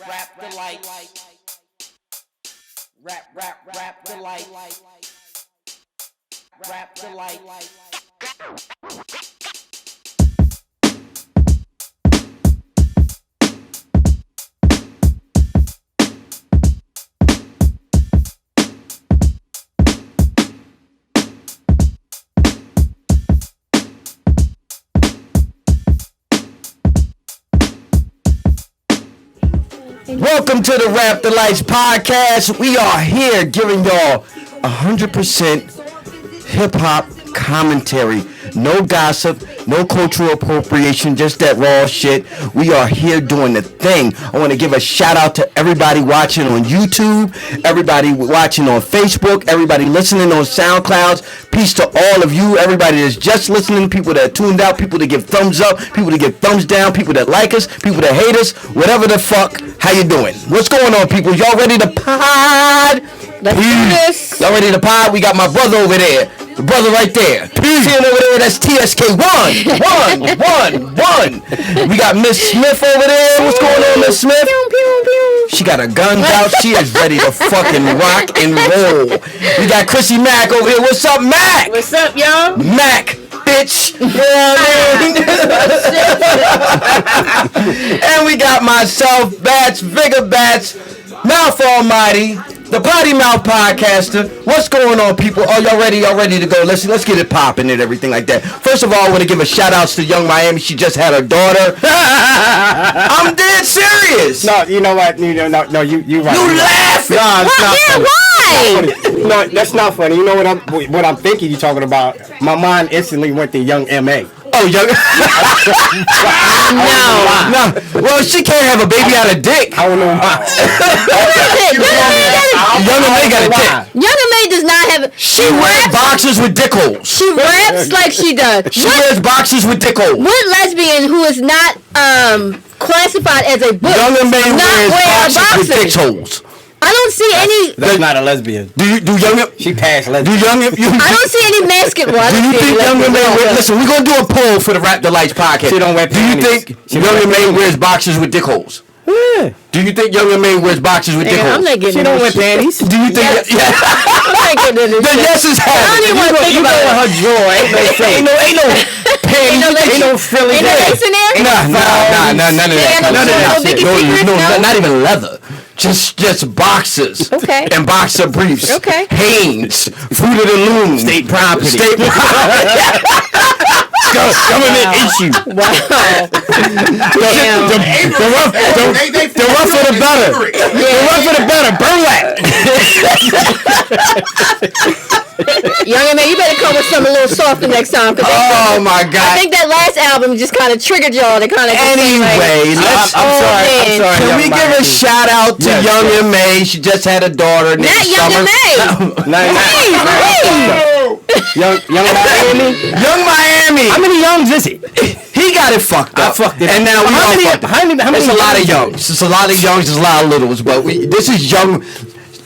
Rap Delites. Rap Delites. Rap Delites. Welcome to the Rap Delites podcast. We are here giving y'all 100% hip-hop commentary. No gossip, no cultural appropriation, just that raw shit. We are here doing the thing. I want to give a shout out to everybody watching on YouTube, everybody watching on Facebook, everybody listening on SoundClouds. Peace to all of you, everybody that's just listening, people that tuned out, people that give thumbs up, people that give thumbs down, people that like us, people that hate us, whatever the fuck. How you doing? What's going on, people? Y'all ready to pod? Let's do this. Y'all ready to pod? We got my brother over there. The brother right there. See him over there, that's TSK. One. We got Miss Smith over there. What's going on, Miss Smith? She got her guns out. She is ready to fucking rock and roll. We got Chrissy Mac over here. What's up, Mac? What's up, y'all? Mac, bitch. You know what I mean? And we got myself, Bats, Vigor Bats, Mouth Almighty, the Potty Mouth Podcaster. What's going on, people? Oh, y'all ready? Y'all ready to go? Let's get it popping and everything like that. First of all, I want to give a shout outs to Young Miami. She just had her daughter. I'm dead serious. No, you know what? You right. You laughing? No, it's not funny. Why? No, that's not funny. You know what I'm thinking you're talking about? My mind instantly went to Young M.A. Oh, Young. No. Well, she can't have a baby out of dick. I don't know why. Young M.A. got a dick. Young M.A. does not have. She wears boxers with dick holes. She raps like she does. She wears boxers with dick holes. What lesbian who is not classified as a book Young M.A. not wears wear boxers with dick boxers? holes. I don't see any. That's not a lesbian. Do Young M.A. She passed Do lesbian. Young M.A. I don't see any masculine. Well, Do you think Young M.A. Listen, we're gonna do a poll for the Rap Delites podcast. She don't wear Do you panties. think She Young don't wear M.A. wears boxers with dick holes? Yeah. Do you think Young M.A. wears boxers with dick I'm holes? not getting She don't wear into this panties. shit. Do you think? Yes. Yeah. I'm not getting into The this shit. yeses have I don't it. even want to think You about know it. her joy. Ain't no panties. Ain't no Philly Ain't no there. lace in there? Nah, none of They that. got no None of that Vicky shit. Secrets, No, no? not even leather. Just boxers. Okay. And boxer briefs. Okay. Hanes. Fruit of the Loom. State property. State property. Government issue. Wow. Damn. The rougher the better. The rougher the better. Burlap. Young M.A., you better come with something a little softer next time. Oh my I God. think that last album just kind of triggered y'all to kind of Anyway, let's. I'm sorry. Can Young we give Miami. a shout out to Yes, Young yes. M.A.? She just had a daughter named Not Young Summer. Young Miami. Young Miami. How many youngs is it? He got it fucked up. I fucked it And up. now we How all many- fucked it. how many It's a lot of youngs? youngs. It's a lot of youngs. There's a lot of littles. But this is Young.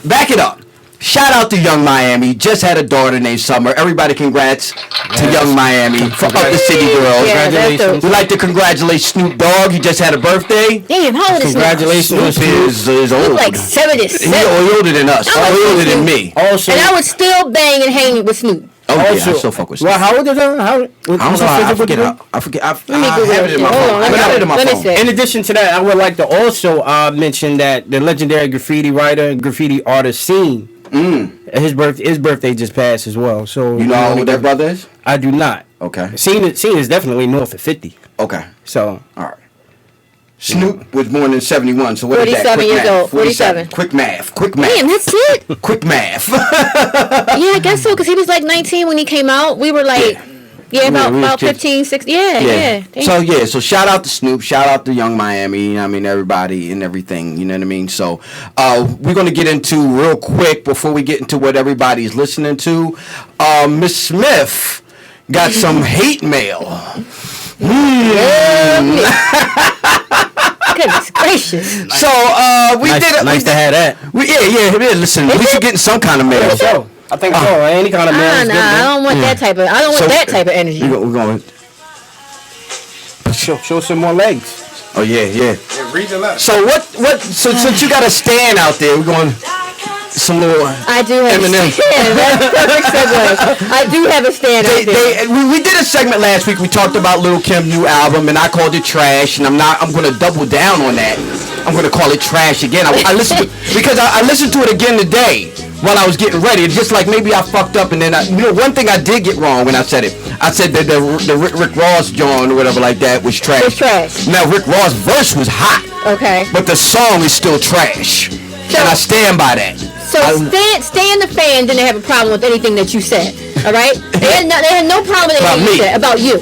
Back it up. Shout out to Young Miami. Just had a daughter named Summer. Everybody congrats to Young Miami. Fuck up the city girls. Yeah, that's dope. We'd like to congratulate Snoop Dogg. He just had a birthday. Damn, how old is Congratulations. Snoop is old. Like 77. He's older than us. I like Older than Snoop. me. Also, And I would still bang and hang with Snoop. Oh yeah, I also, still fuck with Snoop. well, how old is her? I don't know. I forget. I forget. I Let me have Google it in my it. Hold phone. on, I got it in my let me phone. see. In addition to that, I would like to also mention that the legendary graffiti writer and graffiti artist Scene, his birthday just passed as well. So You know who that brother is? I do not. Okay. Scene is definitely north of 50. Okay. So All right. Snoop was born in 71, so what is that? 47 Quick years math. old, 47. Quick math. Damn, that's it? Quick math. Yeah, I guess so, because he was like 19 when he came out. We were like, we about was kids. 15, 16. Yeah. Damn. So shout out to Snoop, shout out to Young Miami, you know what I mean, everybody and everything, you know what I mean? So we're going to get into real quick before we get into what everybody's listening to. Miss Smith got some hate mail. Goodness gracious. So we did it. nice to have that. Yeah. Listen, we should get some kind of mail. So I think so. Any kind of man is good. I don't want that type of. I don't want So- that type of energy. We're going. Show some more legs. Oh yeah. Read the letter. So so since you got a stand out there, we're going some little I do have Eminem. a stand. That's perfect segue. I do have a stand out there. We did a segment last week. We talked about Lil' Kim's new album, and I called it trash. And I'm going to double down on that. I'm going to call it trash again. I listened because I listened to it again today while I was getting ready. It's just like maybe I fucked up, and then one thing I did get wrong when I said it. I said that the Rick Ross joint or whatever like that was trash. It's trash. Now Rick Ross' verse was hot. Okay. But the song is still trash, and I stand by that. So Stan the fan didn't have a problem with anything that you said, all right? They had no problem with anything you said about you.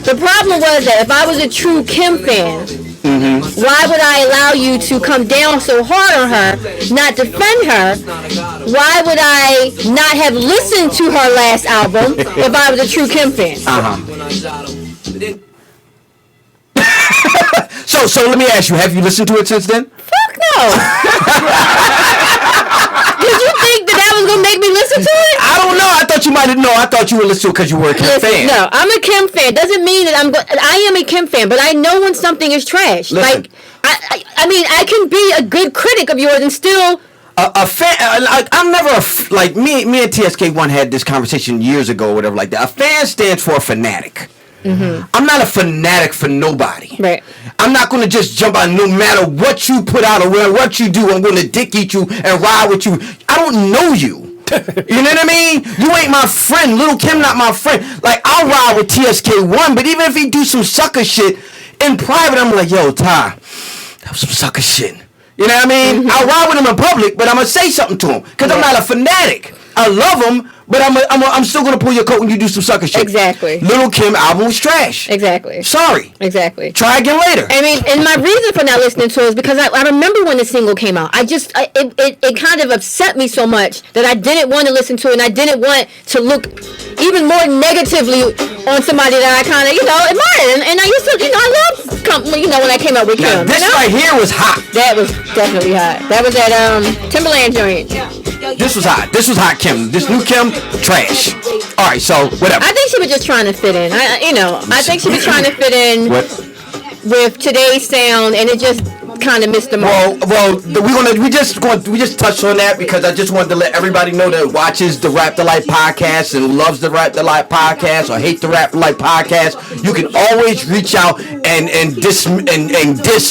The problem was that if I was a true Kim fan, why would I allow you to come down so hard on her, not defend her? Why would I not have listened to her last album if I was a true Kim fan? So let me ask you, have you listened to it since then? Fuck no. Did you think that was going to make me listen to it? I don't know. I thought you might have known. I thought you would listen to it because you were a Kim fan. No, I'm a Kim fan. Doesn't mean that I am a Kim fan, but I know when something is trash. Listen. Like, I mean, I can be a good critic of yours and still... A fan, I'm never like me and TSK1 had this conversation years ago, or whatever like that. A fan stands for a fanatic. I'm not a fanatic for nobody. Right. I'm not going to just jump out no matter what you put out or what you do. I'm going to dick eat you and ride with you. I don't know you. You know what I mean? You ain't my friend. Lil' Kim not my friend. Like, I'll ride with TSK1, but even if he do some sucker shit in private, I'm like, yo, Ty, that was some sucker shit. You know what I mean? I'll ride with him in public, but I'm going to say something to him because I'm not a fanatic. I love him, but I'm still gonna pull your coat when you do some sucker shit. Exactly. Lil' Kim album was trash. Exactly. Sorry. Exactly. Try again later. I mean, and my reason for not listening to it is because I remember when the single came out. It kind of upset me so much that I didn't want to listen to it, and I didn't want to look even more negatively on somebody that I kind of admired. And I used to I loved when I came out with Kim. This right here was hot. That was definitely hot. That was that Timberland joint. This was hot. This was hot Kim. This new Kim, trash. All right, so whatever. I think she was just trying to fit in. I think she was trying to fit in with today's sound, and it just kind of missed the mark. Well, we just touched on that because I just wanted to let everybody know that watches the Rap Delight podcast and loves the Rap Delight podcast or hate the Rap Delight podcast. You can always reach out and diss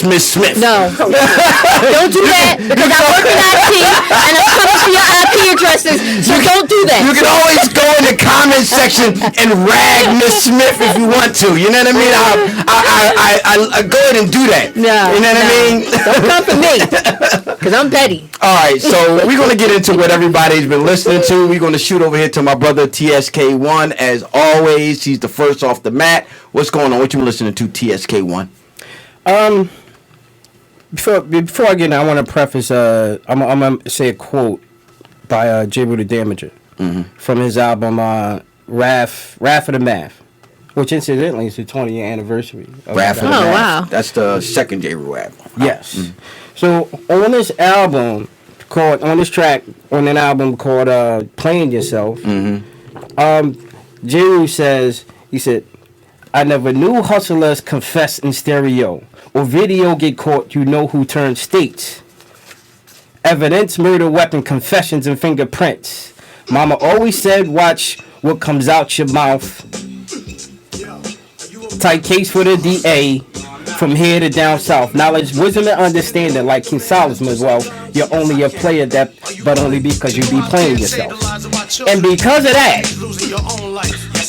Miss Smith. No, don't do that because I work in IT and I'm coming for your IP addresses. So don't do that. You can always go in the comment section and rag Miss Smith if you want to. You know what I mean? I go ahead and do that. No, you know what I mean? Don't come for me, because I'm petty. All right, so we're going to get into what everybody's been listening to. We're going to shoot over here to my brother TSK1. As always, he's the first off the mat. What's going on? What you been listening to, TSK1? Before I get in, I want to preface, I'm going to say a quote by JayZ the Damager from his album Wrath of the Math, which incidentally is the 20th anniversary. Wrath of the Math. Wow. That's the second JayZ album. Yes. So on this album on an album called Playing Yourself, JayZ says, he said, I never knew hustlers confess in stereo or video get caught, you know who turned states. Evidence, murder, weapon, confessions, and fingerprints. Mama always said, watch what comes out your mouth. Tight case for the DA. From here to down south, knowledge, wisdom, and understanding, like King Solomon. Well, you're only a player but only because you be playing yourself. And because of that,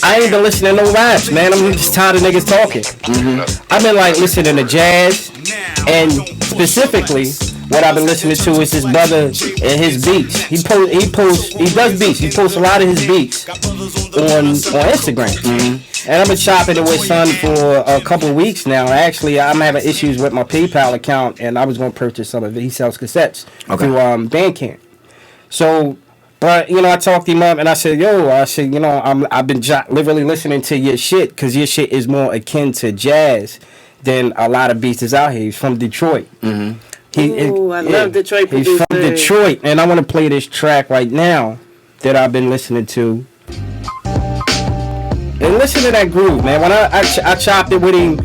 I ain't been listening to no raps, man. I'm just tired of niggas talking. I've been listening to jazz, and specifically, what I've been listening to is his brother and his beats. He does beats. He posts a lot of his beats on Instagram. And I've been shopping it with son for a couple of weeks now. Actually, I'm having issues with my PayPal account, and I was going to purchase some of it. He sells cassettes through Bandcamp. So, but I talked to him up, and I said, I've been literally listening to your shit because your shit is more akin to jazz than a lot of beats is out here. He's from Detroit. I love Detroit producers. He's from Detroit, and I want to play this track right now that I've been listening to. And listen to that groove, man. When I chopped it with him,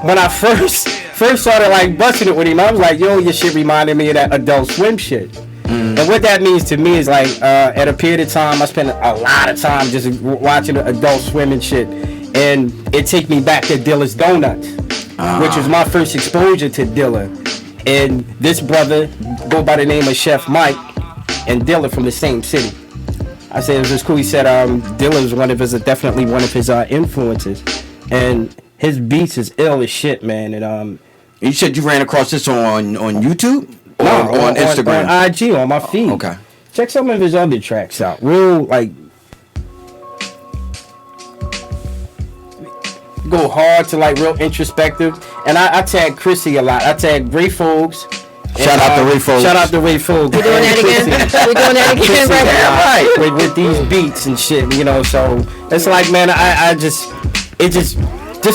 when I first first started like busting it with him, I was like, yo, your shit reminded me of that Adult Swim shit. And what that means to me is like, at a period of time, I spent a lot of time just watching Adult Swim and shit, and it take me back to Dilla's Donuts, which was my first exposure to Dilla. And this brother go by the name of Chef Mike and Dilla from the same city. I said it was just cool. He said Dilla was definitely one of his influences, and his beats is ill as shit, man. And you said you ran across this on YouTube or no, on Instagram? On IG, on my feed. Okay. Check some of his other tracks out. Real like go hard to like real introspective. And I tag Chrissy a lot. I tag Ray Fogues. Shout out to Ray Fogues. Shout out to Ray Fogues. We doing that again? We doing that again right now? Right. With these beats and shit, you know. So it's like, man, I just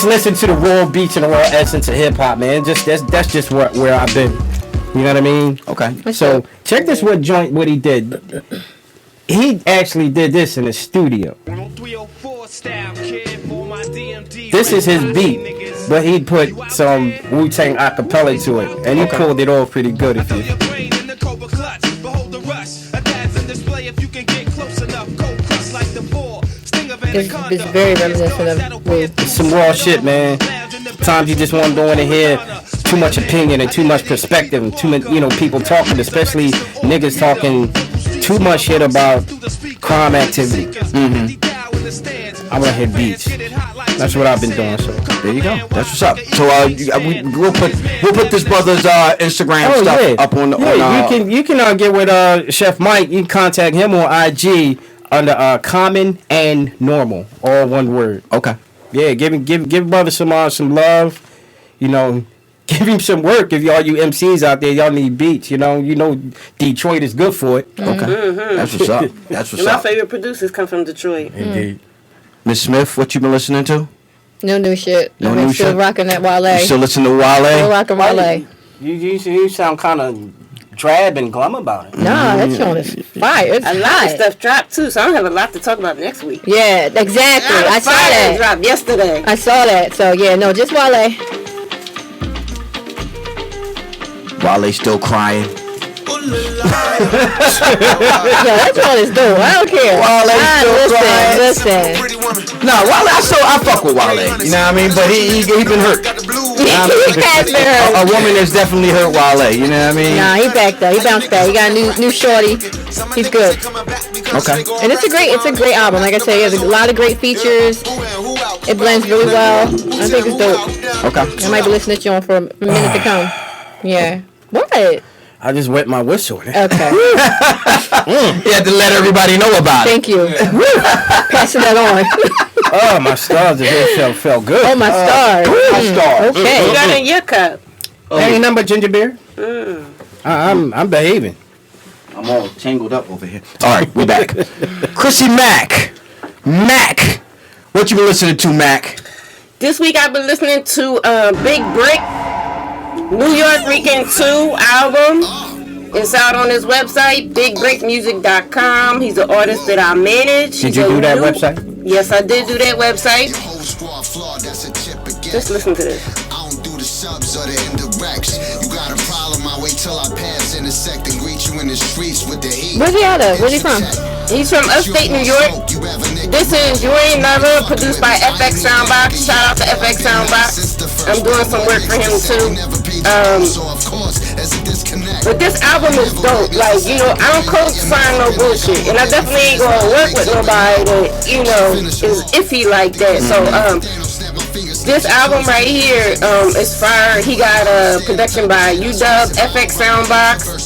listen to the raw beats and the raw essence of hip hop, man. That's just where I've been. You know what I mean? Okay. So check this what he did. He actually did this in the studio. This is his beat, but he put some Wu-Tang acapella to it, and he pulled it off pretty good. If you. It's very reminiscent of Wu. It's some raw shit, man. Sometimes you just don't want to hear too much opinion and too much perspective and too many, people talking, especially niggas talking too much shit about crime activity. I want to hit beats. That's what I've been doing. So there you go. That's what's up. So we'll put this brother's Instagram stuff up on. You can get with Chef Mike. You can contact him on IG under Common and Normal, all one word. Okay. Yeah, give brother some love. Give him some work. If y'all you MCs out there, y'all need beats. Detroit is good for it. Okay. That's what's up. That's what's up. My favorite producers come from Detroit. Indeed. Miss Smith, what you been listening to? No new shit. No I'm new still shit. Rocking that Wale. You still listen to Wale? Still rocking Wale. You sound kind of drab and glum about it. Nah, that joint is fire. It's a lot of stuff dropped too, so I don't have a lot to talk about next week. Yeah, exactly. I saw that. Dropped yesterday. I saw that. So yeah, no, just Wale. Wale still crying. Yeah, that joint is dope. I don't care. Wale still crying. Listen. Nah, Wale, I fuck with Wale. You know what I mean? But he been hurt. He has been hurt. A woman has definitely hurt Wale. You know what I mean? Nah, he back though. He bounced back. He got a new shorty. He's good. Okay. And it's a great album. Like I said, he has a lot of great features. It blends really well. I think it's dope. Okay. I might be listening to you for a minute to come. Yeah. What? I just wet my whistle. Okay. You had to let everybody know about Thank you. Passing that on. Oh, my stars felt good. Oh, my stars. My stars. Okay. You got in your cup. Ain't nothing but ginger beer. I'm behaving. I'm all tangled up over here. All right, we're back. Chrissy Mac. Mac. What you been listening to, Mac? This week I've been listening to Big Brick, New York Weekend 2 album. It's out on his website, bigbrickmusic.com. He's an artist that I manage. Did you do that website? Yes, I did do that website. Just listen to this. I don't do the subs or the indirects. You got a problem, I wait till I pass intersect and greet you in the streets with the heat. Where's he out of? Where's he from? He's from upstate New York. This is You Ain't Never, produced by FX Soundbox. Shout out to FX Soundbox. I'm doing some work for him too. But this album is dope. Like, I don't co-sign no bullshit. And I definitely ain't gonna work with nobody that, is iffy like that. So, this album right here is fire. He got production by UW, FX Soundbox.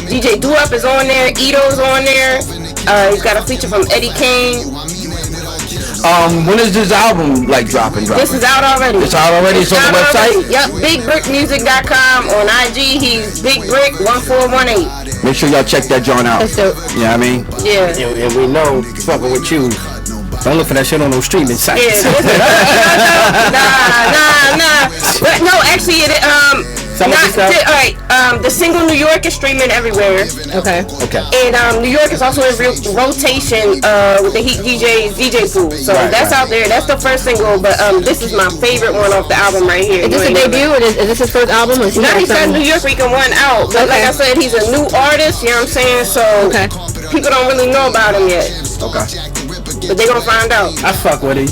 DJ Do-Up is on there. Ito's on there. He's got a feature from Eddie Kane. When is this album dropping? This is out already. It's out already? It's on the website? Yep, bigbrickmusic.com. On IG, he's bigbrick1418. Make sure y'all check that joint out. That's dope. You know what I mean? Yeah. And we know, fucking with you, don't look for that shit on no streaming sites. Yeah. Nah. But no, actually, Some of the stuff. All right. The single New York is streaming everywhere. Okay. And New York is also in rotation with the Heat DJ's DJ pool. So that's out there. That's the first single. But this is my favorite one off the album right here. Is this a debut or is this his first album? Or is he no, he said New York Rican one out. But like I said, he's a new artist. You know what I'm saying? So people don't really know about him yet. Okay. But they gonna find out. I fuck with it.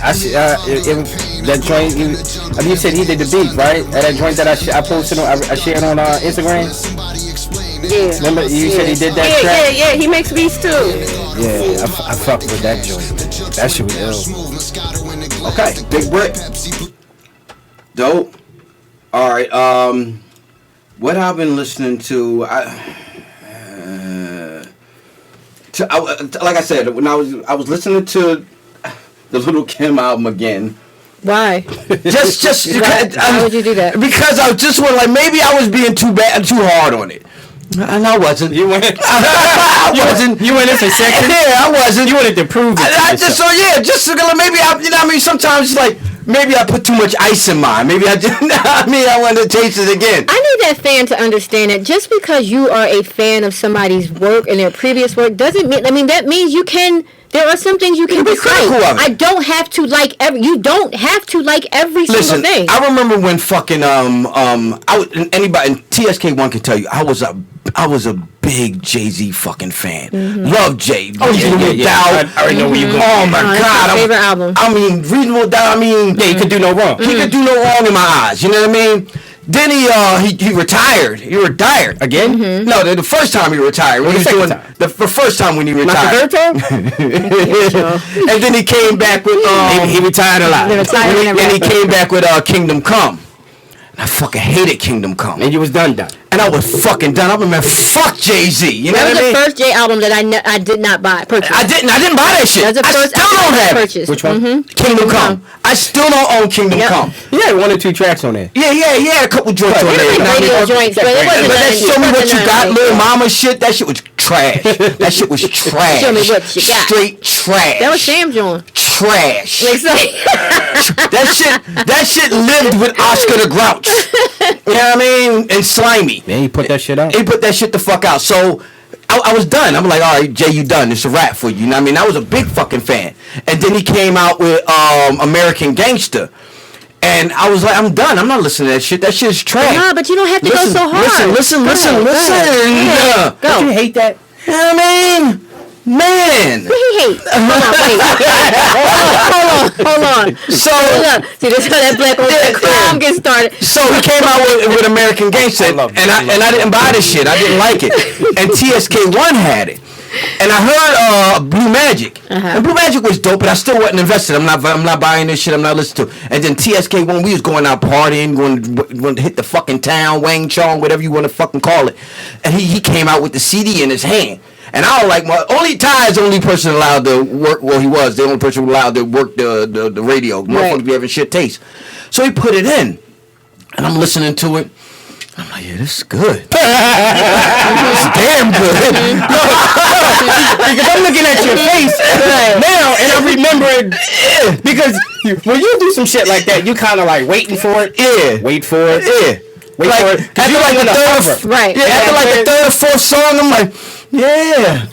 I that joint. You said he did the beat, right? That joint that I posted on, I shared on Instagram. Yeah. Remember you said he did that track? Yeah. He makes beats too. Yeah, I fuck with that joint. That shit was ill. Okay, Big Brick. Dope. All right. What I've been listening to, like I said, when I was listening to the Little Kim album again. Why? Just why would you do that? Because I just was like, maybe I was being too hard on it. And I wasn't. You went. I wasn't. You went in for second. Yeah, I wasn't. You wanted to prove it. Maybe I sometimes like maybe I put too much ice in mine. Maybe I didn't. I wanted to taste it again. I need that fan to understand that just because you are a fan of somebody's work and their previous work doesn't mean. I mean, that means you can. There are some things you can be critical of it. I don't have to like every. You don't have to like every single thing. I remember when fucking anybody in TSK1 can tell you I was a big JayZ fucking fan. Love Jay. Reasonable Doubt. I already know where you going. Oh my God. My favorite album. I mean, Reasonable Doubt. I mean, he could do no wrong. He could do no wrong in my eyes. You know what I mean? Then he retired. He retired again. No, the first time he retired. When he was doing the first time when he retired. And then he came back with he retired a lot. And he came back with Kingdom Come. And I fucking hated Kingdom Come. And you was done. And I was fucking done. I was man, fuck JayZ. You know what I mean? That was the first Jay album that I did not buy. Purchase. I didn't buy that shit. That was the first I still don't have purchase. it. Which one? Kingdom Come. I still don't own Kingdom Come. He had 1 or 2 tracks on there. Yeah, he had a couple joints on there. Radio joints, but it wasn't. But that Show Me What You Got, Lil Mama shit, that shit was trash. That shit was trash. Show me what you got. Straight trash. That was Sam John. Trash. That That shit lived with Oscar the Grouch. You know what I mean? And Slimy. Man, he put that shit out. He put that shit the fuck out. So I was done. I'm like, all right, Jay, you done. It's a wrap for you. You know what I mean? I was a big fucking fan. And then he came out with American Gangster. And I was like, I'm done. I'm not listening to that shit. That shit is trash. No, but you don't have to go so hard. Listen. Go. Don't you hate that? You know what I mean? Man. What he hate? Hold on. So see, this is how that black crime gets started. So he came out with American Gangster, and I didn't buy this shit. I didn't like it. And TSK1 had it. And I heard Blue Magic. And Blue Magic was dope, but I still wasn't invested. I'm not buying this shit. I'm not listening to it. And then TSK1, we was going out partying, going to hit the fucking town, Wang Chong, whatever you want to fucking call it. And he came out with the CD in his hand. And I was like, Ty is the only person allowed to work. Well, he was the only person allowed to work the radio. Motherfuckers be having shit taste. So he put it in, and I'm listening to it. I'm like, yeah, this is good. It's damn good. Because I'm looking at your face now, and I remember it. Because when you do some shit like that, you kind of like waiting for it. Yeah. Wait for it. Yeah. Wait for it. After like the third, right. Yeah, after like the third or fourth song, I'm like, yeah.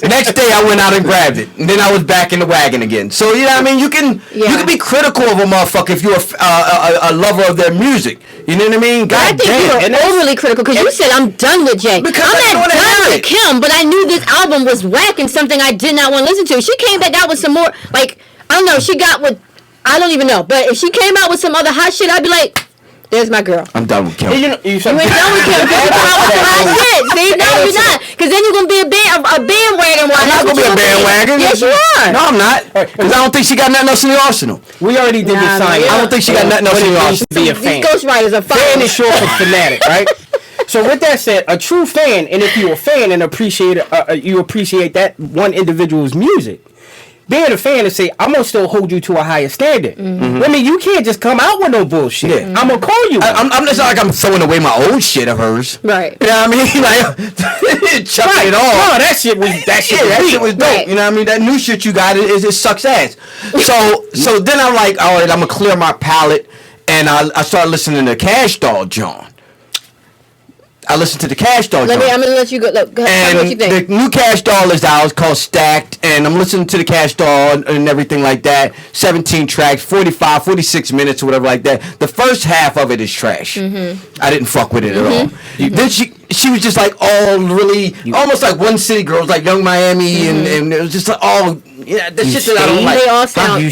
Next day I went out and grabbed it, and then I was back in the wagon again. So you know what I mean? You can be critical of a motherfucker if you're a lover of their music. You know what I mean? God I think damn. you were overly critical because you said I'm done with Jay. Because I'm not done with it. Kim, but I knew this album was whack and something I did not want to listen to. She came back out with some more, like, I don't know, she got with, I don't even know, but if she came out with some other hot shit, I'd be like, there's my girl. I'm done with Kim. You ain't done with Kim. You come out with some hot shit. See, no, you're not. Because then you're going to be a bandwagon. I'm not going to be a bandwagon. Yes, you are. No, I'm not. Because I don't think she got nothing else in the arsenal. We already did the sign. I don't think she got nothing else in the arsenal. Be a fan. These ghostwriters are fine. Fan is short for fanatic, right? So with that said, a true fan, and if you're a fan and you appreciate that one individual's music, being a fan and say, I'm going to still hold you to a higher standard. I mean, you can't just come out with no bullshit. Yeah. I'm going to call you. I'm just like I'm throwing away my old shit of hers. Right. You know what I mean? Like, chucking it off. No, that shit was dope. Right. You know what I mean? That new shit you got, it sucks ass. So then I'm like, all right, I'm going to clear my palate and I started listening to Cash Doll John. I listened to the Cash Doll John. I'm gonna let you go. Look, tell me what you think. The new Cash Doll is out. It's called Stacked, and I'm listening to the Cash Doll and everything like that. 17 tracks, 45, 46 minutes or whatever like that. The first half of it is trash. I didn't fuck with it at all. Then she was just like all really, almost like One City Girls, like Young Miami, and it was just like all, the shit that I don't like. They all sound. You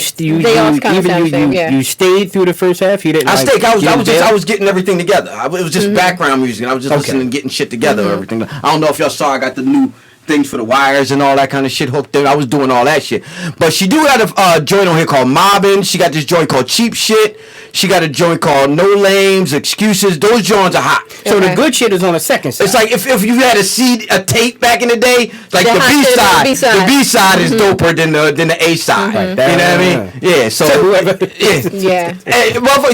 stayed through the first half. You didn't. I stayed. I was getting everything together. It was just background music. And I was just listening and getting shit together. Everything. I don't know if y'all saw. I got the new things for the wires and all that kind of shit hooked in. I was doing all that shit. But she do got a joint on here called Mobbin'. She got this joint called Cheap Shit. She got a joint called No Lames, Excuses. Those joints are hot. So the good shit is on the second side. It's like if you had a tape back in the day, like the B side is doper than the A side. You know what I mean? Yeah. So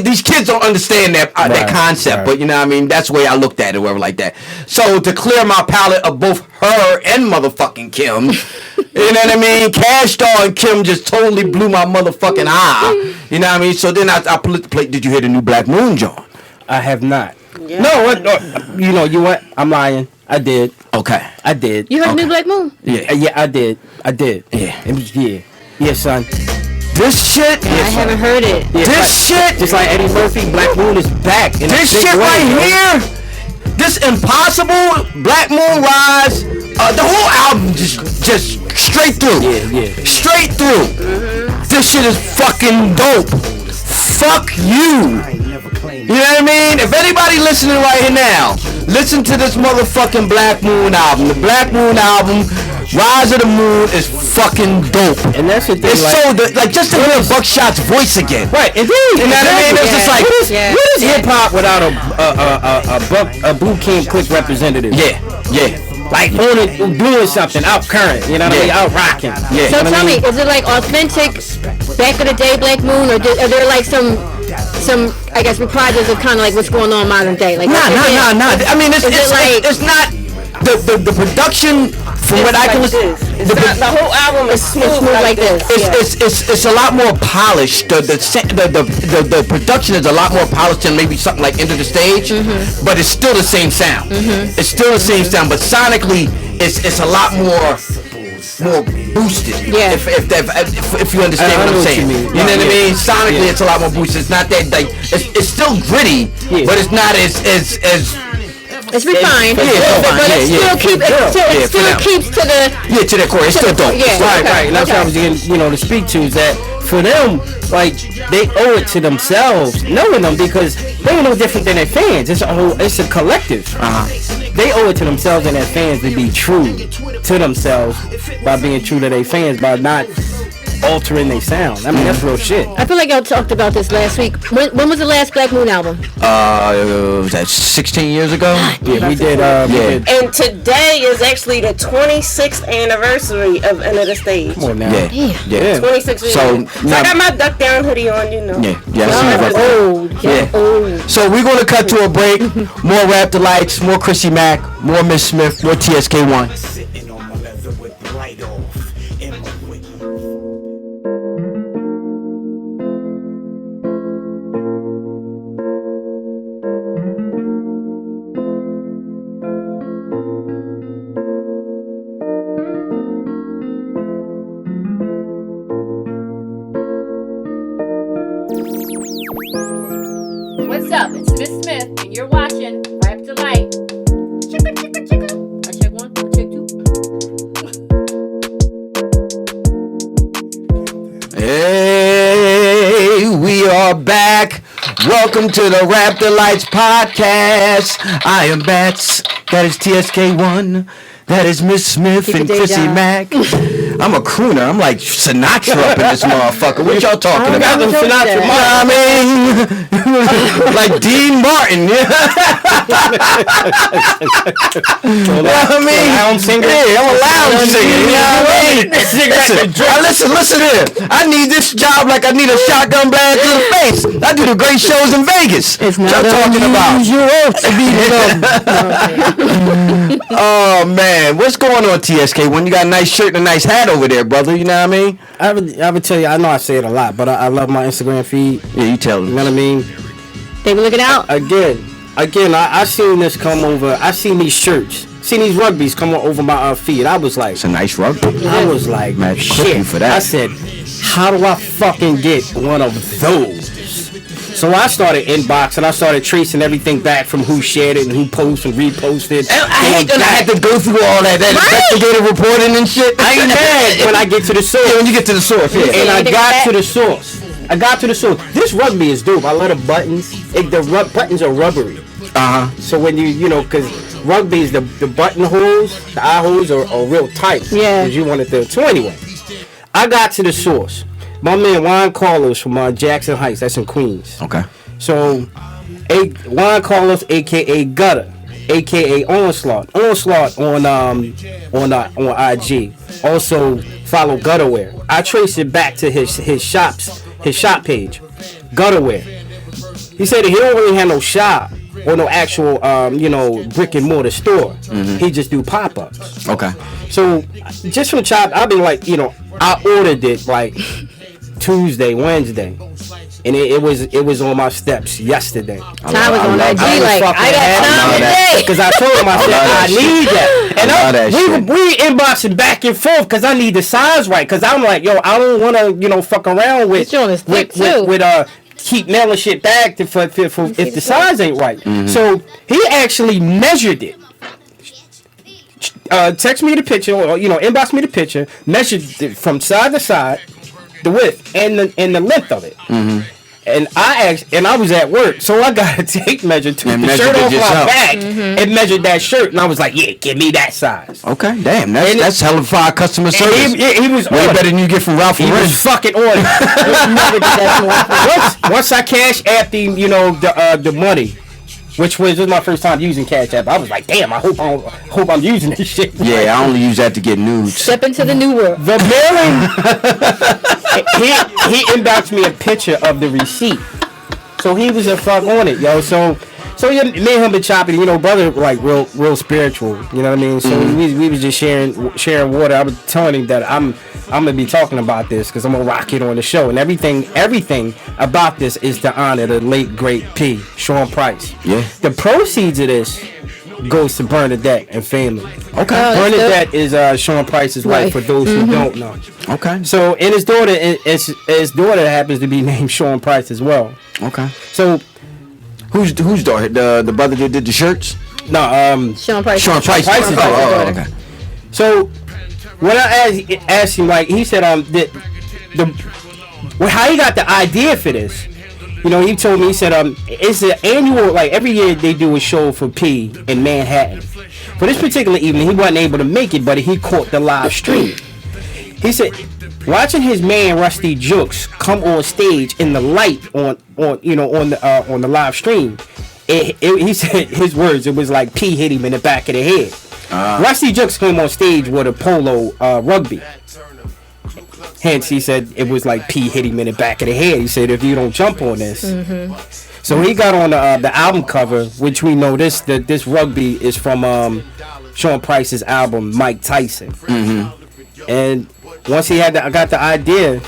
these kids don't understand that concept, but you know what I mean. That's the way I looked at it, whatever like that. So to clear my palate of both her and motherfucking Kim, you know what I mean? Cash Doll and Kim just totally blew my motherfucking eye. You know what I mean? So then I put the plate. Did you hear the new Black Moon, John? I have not. Yeah. No, you what? I'm lying. I did. Okay. I did. You heard the new Black Moon? Yeah. Yeah, I did. Yeah. It was, yeah, son. This shit. I haven't heard it. Yeah, this shit. Just like Eddie Murphy, Black Moon is back. This shit right here. This Impossible, Black Moon Rise, the whole album just straight through. Yeah. Straight through. This shit is fucking dope. Fuck you. You know what I mean? If anybody listening right here now, listen to this motherfucking Black Moon album. The Black Moon album, Rise of the Moon, is fucking dope. And that's the thing. It's like just to hear Buckshot's voice again. Right. Indeed. You know what I mean? It's just like what is hip hop without a boot camp click representative? Yeah. Like doing something out current, you know what I mean? Out rocking. Yeah. So tell me, is it like authentic back in the day Black Moon, or are there like some I guess reprisals of kind of like what's going on modern day? Like nah. I mean, it's not the production. From what I can listen, the whole album is smooth like this. It's a lot more polished. The production is a lot more polished than maybe something like Enter the Stage, but it's still the same sound. It's still the same sound, but sonically, it's a lot more boosted. Yeah. If you understand what I'm saying, you know what I mean. Sonically, it's a lot more boosted. It's not that like it's still gritty, but it's not as it's refined, but it still keeps to the core. It's still dope. Yeah, right. That's what I was getting, to speak to is that for them, like they owe it to themselves, knowing them because they ain't no different than their fans. It's a collective. They owe it to themselves and their fans to be true to themselves by being true to their fans by not altering their sound. I mean, that's real shit. I feel like y'all talked about this last week. When was the last Black Moon album? Was that 16 years ago? Yeah, we did. And today is actually the 26th anniversary of Enter the Stage. Come on now. Yeah. 26 years. So I got my duck down hoodie on, Yeah. Old. So we're going to cut to a break. More Rap Delites, more Chrissy Mac, more Miss Smith, more TSK1. What's up? It's Miss Smith, and you're watching Rap Delight. Chicka, chicka, chicka. I check one, I check two. Hey, we are back. Welcome to the Rap Delites podcast. I am Bats. That is TSK1. That is Miss Smith and Chrissy Mac. I'm a crooner. I'm like Sinatra up in this motherfucker. What y'all talking about? Sinatra, you know what I mean? Like Dean Martin. You know what I mean? Lounge singer? Yeah, I'm a lounge singer. You know what I mean? Listen here. I need this job like I need a shotgun blast to the face. I do the great shows in Vegas. It's not what y'all talking about? Oh, man. What's going on, TSK? When you got a nice shirt and a nice hat over there, brother, you know what I mean? I would tell you, I know I say it a lot, but I love my Instagram feed. Yeah, you tell them. You know what I mean? They were looking out. Again, I seen this come over. I seen these shirts. Seen these rugbies come over my feet. I was like, it's a nice rugby. I was like, man, shit. for that. I said, how do I fucking get one of those? So I started inboxing. I started tracing everything back from who shared it and who posted and reposted. And I hate that I had to go through all that investigative reporting and shit. I ain't mad when I get to the source. Yeah, when you get to the source, yeah. And I got to the source. This rugby is dope. I love the buttons. The buttons are rubbery. So when because rugby is the button holes, the eye holes are real tight. Yeah. Because you want it there. So anyway, I got to the source. My man Juan Carlos from Jackson Heights, that's in Queens. Okay. So, Juan Carlos, aka Gutter, aka Onslaught on IG. Also follow Gutterware. I traced it back to his shop page, Gutterware. He said that he don't really have no shop or no actual brick and mortar store. He just do pop-ups. Okay. So just from chop, I've been like, I ordered it like Tuesday, Wednesday, and it was on my steps yesterday. Ty was on IG like, I got time today. Because I told him, I need that. And we inboxing back and forth because I need the size right. Because I'm like, yo, I don't want to, fuck around with keep mailing shit back for if the size ain't right. So he actually measured it. Text me the picture, or inbox me the picture. Measured it from side to side, the width and the length of it. And I was at work, so I got a tape measure, took the shirt off my back, and measured that shirt, and I was like, yeah, give me that size. Okay, damn, that's hella fire customer service. He was way better than you get from Ralph. He was fucking on it. Once I cashed after the money, which was my first time using Cash App, I was like, damn, I hope I'm using this shit. Yeah, I only use that to get nudes. Step into the new world. The mailing, he inboxed me a picture of the receipt. So he was a fuck on it, yo. So yeah, me and him been chopping, brother, like real spiritual, you know what I mean? So we was just sharing water. I was telling him that I'm gonna be talking about this because I'm gonna rock it on the show, and everything about this is to honor the late great P, Sean Price. Yeah. The proceeds of this goes to Bernadette and family. Okay. Bernadette is Sean Price's wife, for those who don't know. Okay. So, and his daughter happens to be named Sean Price as well. Okay. So, whose daughter? The brother that did the shirts? No, Sean Price. Sean Price's daughter. Okay. So, when I asked him, like, he said, how he got the idea for this? He told me, he said, it's an annual, like, every year they do a show for P in Manhattan. For this particular evening, he wasn't able to make it, but he caught the live stream. He said, watching his man Rusty Jukes come on stage in the light on the live stream, he said his words, it was like P hit him in the back of the head. Rusty Jukes came on stage with a polo rugby. Hence, he said it was like P hit him in the back of the head. He said, if you don't jump on this. So he got on the album cover, which we know this rugby is from Sean Price's album, Mike Tyson. And once he got the idea,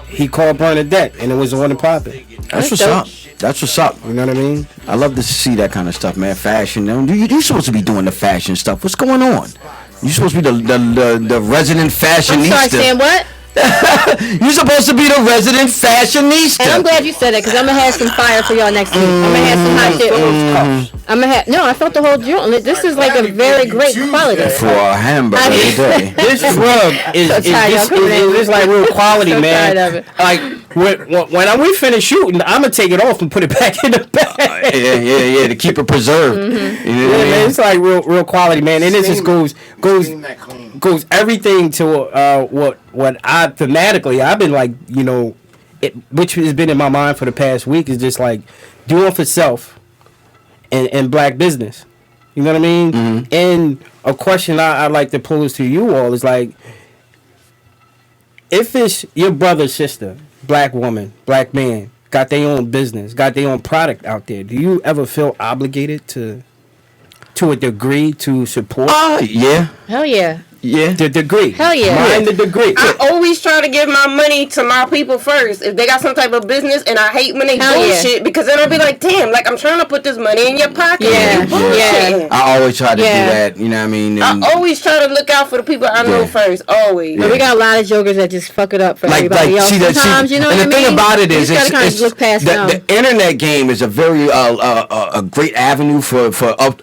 he called Bernadette, and it was on and popping. That's what's up. That's what's up. You know what I mean? I love to see that kind of stuff, man. Fashion. You're supposed to be doing the fashion stuff. What's going on? You're supposed to be the resident fashionista. I'm sorry, Sam, what? You're supposed to be the resident fashionista. And I'm glad you said that because I'm gonna have some fire for y'all next week. I'm gonna have some hot shit. No, I felt the whole joint. This is like a very great quality for a hamburger today. This rug is like real quality, man. Like when we finish shooting, I'm gonna take it off and put it back in the bag. Yeah, to keep it preserved. Man, it's like real quality, man. And this just goes everything to what I thematically I've been like, which has been in my mind for the past week, is just like doing for self and black business. You know what I mean? And a question I like to pose to you all is like, if it's your brother, sister, black woman, black man, got their own business, got their own product out there, do you ever feel obligated to a degree to support? Yeah. Hell yeah. Yeah. The degree. Hell yeah. Mind the degree. I always try to give my money to my people first. If they got some type of business, and I hate when they bullshit because then I'll be like, damn, like I'm trying to put this money in your pocket. Yeah. I always try to do that. You know what I mean? And I always try to look out for the people I know first. Always. But we got a lot of jokers that just fuck it up for everybody else. Sometimes, you know what I mean? And the thing about it is, it's look past the internet game is a very a great avenue for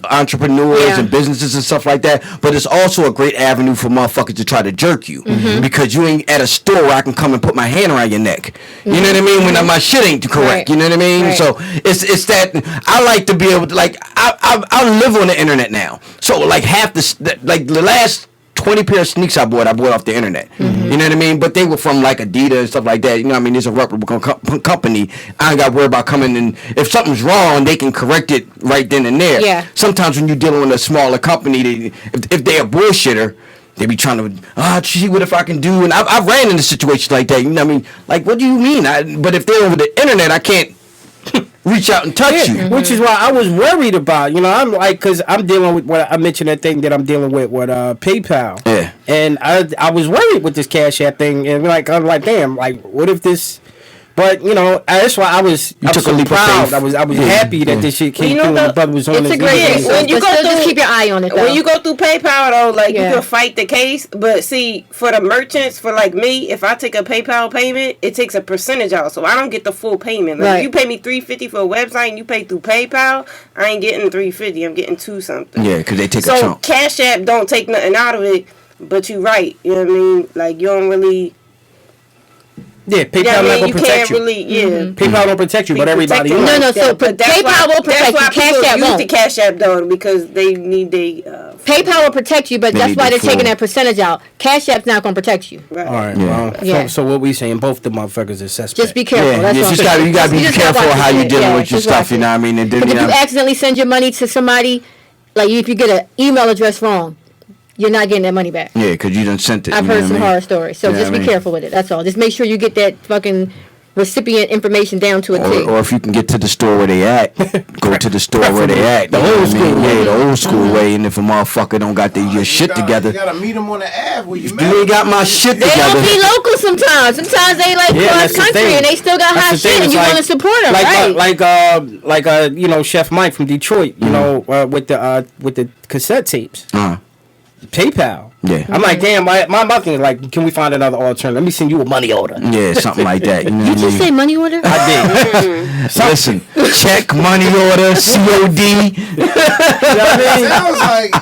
entrepreneurs and businesses and stuff like that. But it's also a great avenue for motherfuckers to try to jerk you because you ain't at a store where I can come and put my hand around your neck. You know what I mean? When my shit ain't correct. You know what I mean? So it's that I like to be able to, like, I live on the internet now. So like half the last 20 pair of sneakers I bought off the internet. You know what I mean? But they were from like Adidas and stuff like that. You know what I mean? It's a reputable company. I ain't got to worry about coming in. If something's wrong, they can correct it right then and there. Yeah. Sometimes when you're dealing with a smaller company, if they're a bullshitter, they be trying to, see what if I can do. And I've ran into situations like that. You know what I mean? Like, what do you mean? But if they're over the internet, I can't reach out and touch you. Which is why I was worried about, I'm like, because I'm dealing with what I mentioned, that thing that I'm dealing with PayPal. Yeah. And I was worried with this Cash App thing, and I'm like, damn, like, what if this? But that's why I was so proud. I was happy that this shit came through. And my brother was on it's a great thing. When you go through, just keep your eye on it. Though. When you go through PayPal, though, like you can fight the case. But see, for the merchants, for like me, if I take a PayPal payment, it takes a percentage out, so I don't get the full payment. Like if you pay me $350 for a website and you pay through PayPal, I ain't getting $350. I'm getting $2 something. Yeah, because they take a chunk. So Cash App don't take nothing out of it. But you right. You know what I mean? Like you don't really. Yeah, PayPal not gonna protect you. PayPal don't protect you, but everybody. No. So PayPal will protect you. Cash App won't. The Cash App though, because they need PayPal will protect you, but that's why they're taking that percentage out. Cash App's not gonna protect you. Right. All right. So what we saying? Both the motherfuckers are suspect. Just be careful. That's you gotta be careful how you dealing with your stuff. You know what I mean? And then, if you accidentally send your money to somebody, like if you get an email address wrong, you're not getting that money back. Yeah, because you done sent it. I've heard some horror stories. So just be careful with it. That's all. Just make sure you get that fucking recipient information down to a T. Or if you can get to the store where they at, go to the store where they at. The old school way. Yeah, the old school way. And if a motherfucker don't got your shit together. You gotta meet them on the Ave where you ain't got my shit together. They don't be local sometimes. Sometimes they like cross country and they still got hot shit and you want to support them, right? Like Chef Mike from Detroit, with the cassette tapes. PayPal. Yeah. I'm like, damn, my thing is like, can we find another alternative? Let me send you a money order. Yeah, something like that. You know you just say money order? I did. Listen, check, money order, COD. Sounds like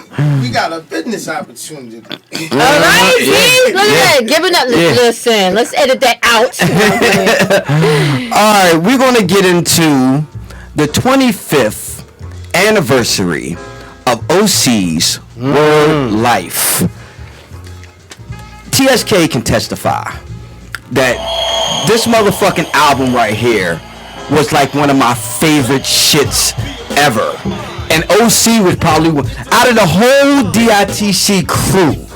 we got a business opportunity. All right, see? Look at that. Giving up. Listen, let's edit that out. All right, we're going to get into the 25th anniversary of OC's Word Life. TSK can testify that this motherfucking album right here was like one of my favorite shits ever. And OC was probably out of the whole DITC crew.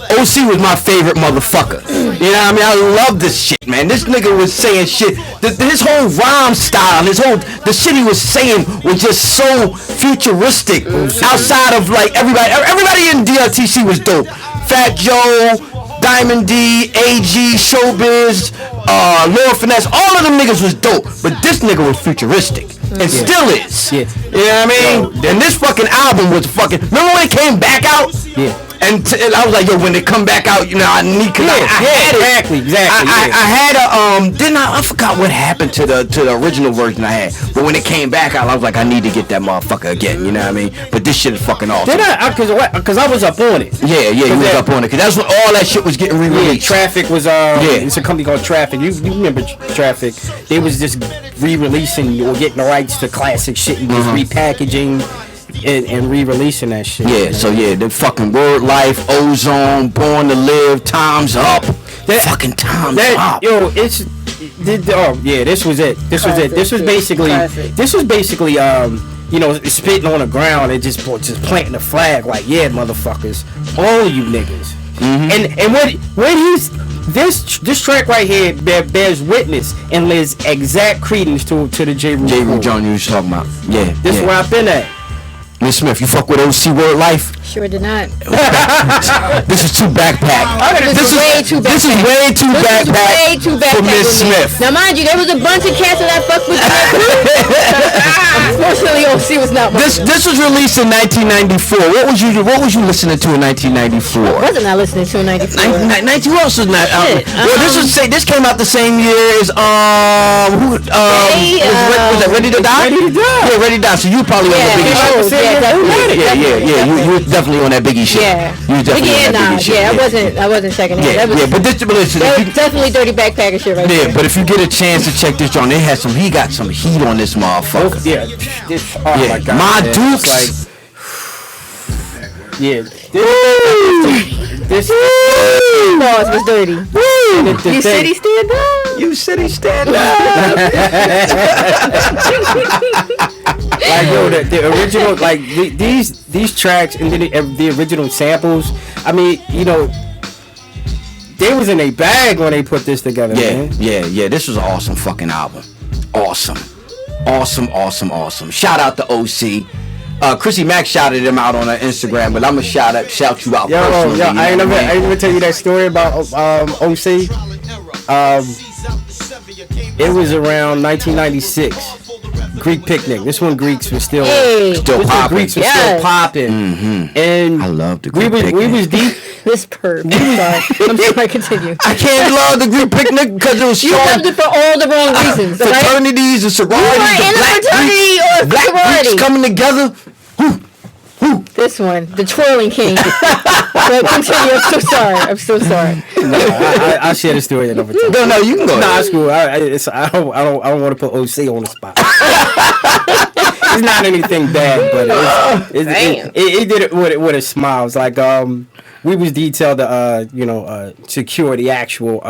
OC was my favorite motherfucker. You know what I mean? I love this shit, man. This nigga was saying shit. His whole rhyme style, the shit he was saying was just so futuristic. Outside of like everybody in DRTC was dope. Fat Joe, Diamond D, AG, Showbiz, Lord Finesse, all of them niggas was dope. But this nigga was futuristic. And still is. Yeah. You know what I mean? And this fucking album was fucking. Remember when it came back out? Yeah. And I was like, yo, when they come back out, I need. Exactly. I had I forgot what happened to the original version I had. But when it came back out, I was like, I need to get that motherfucker again. You know what I mean? But this shit is fucking awesome. Did I? Because I was up on it. Yeah, you was up on it. Because that's when all that shit was getting re-released. Yeah, Traffic was. It's a company called Traffic. You remember Traffic? They was just re-releasing or getting the rights to classic shit and just repackaging. And re-releasing that shit. Yeah, so the fucking Word Life, Ozone, Born to Live, Time's Up. Fucking Time's Up. Yo, this was it. This was basically spitting on the ground and just planting the flag like, yeah, motherfuckers, all you niggas. And when he's this track right here bears witness and lays exact credence to the J. Rule John you was talking about. Yeah. This is where I've been at. Miss Smith, you fuck with OC Word Life? sure did not. This is too backpack. This is way too backpack. This is way too backpack for Miss Smith. Now, mind you, there was a bunch of cats that I fucked with. Unfortunately, OC was not one. This was released in 1994. What was you listening to in 1994? What wasn't I listening to in 94? 19 what else was not out? Well, this came out the same year as was that Ready to Die? Ready to Die. Yeah, Ready to Die. So you probably on the Biggie shit. Yeah. You was definitely on that Biggie shit. Yeah. You was definitely on that Biggie shit. I wasn't checking it. Yeah, but listen, that was definitely dirty backpacker shit right there. Yeah, but if you get a chance to check this joint, he got some heat on this motherfucker. My God, My man. Dukes. This boss was dirty. You said he stand up. You said he stand up. Like the original, like these tracks and then the original samples. I mean, they was in a bag when they put this together. Man. Yeah. This was an awesome fucking album. Awesome. Shout out to OC. Chrissy Mac shouted him out on her Instagram, but I'm gonna shout you out personally. I ain't never tell you that story about OC. It was around 1996. Greek Picnic. This one Greeks was still popping. Still popping. Mm-hmm. And I love the Greek Picnic. We was deep. This perp. I'm sorry. Continue. I can't love the Greek Picnic because it was you loved it for all the wrong reasons. Fraternities and sororities. You were in a fraternity or a black sorority. Greeks coming together. This one, the twirling king. But continue. I'm so sorry. No, I'll share the story another time. No, you can go. Nah, it's cool. I don't want to put OC on the spot. It's not anything bad, but it did it with a smile. It's like we was detailed to secure the actual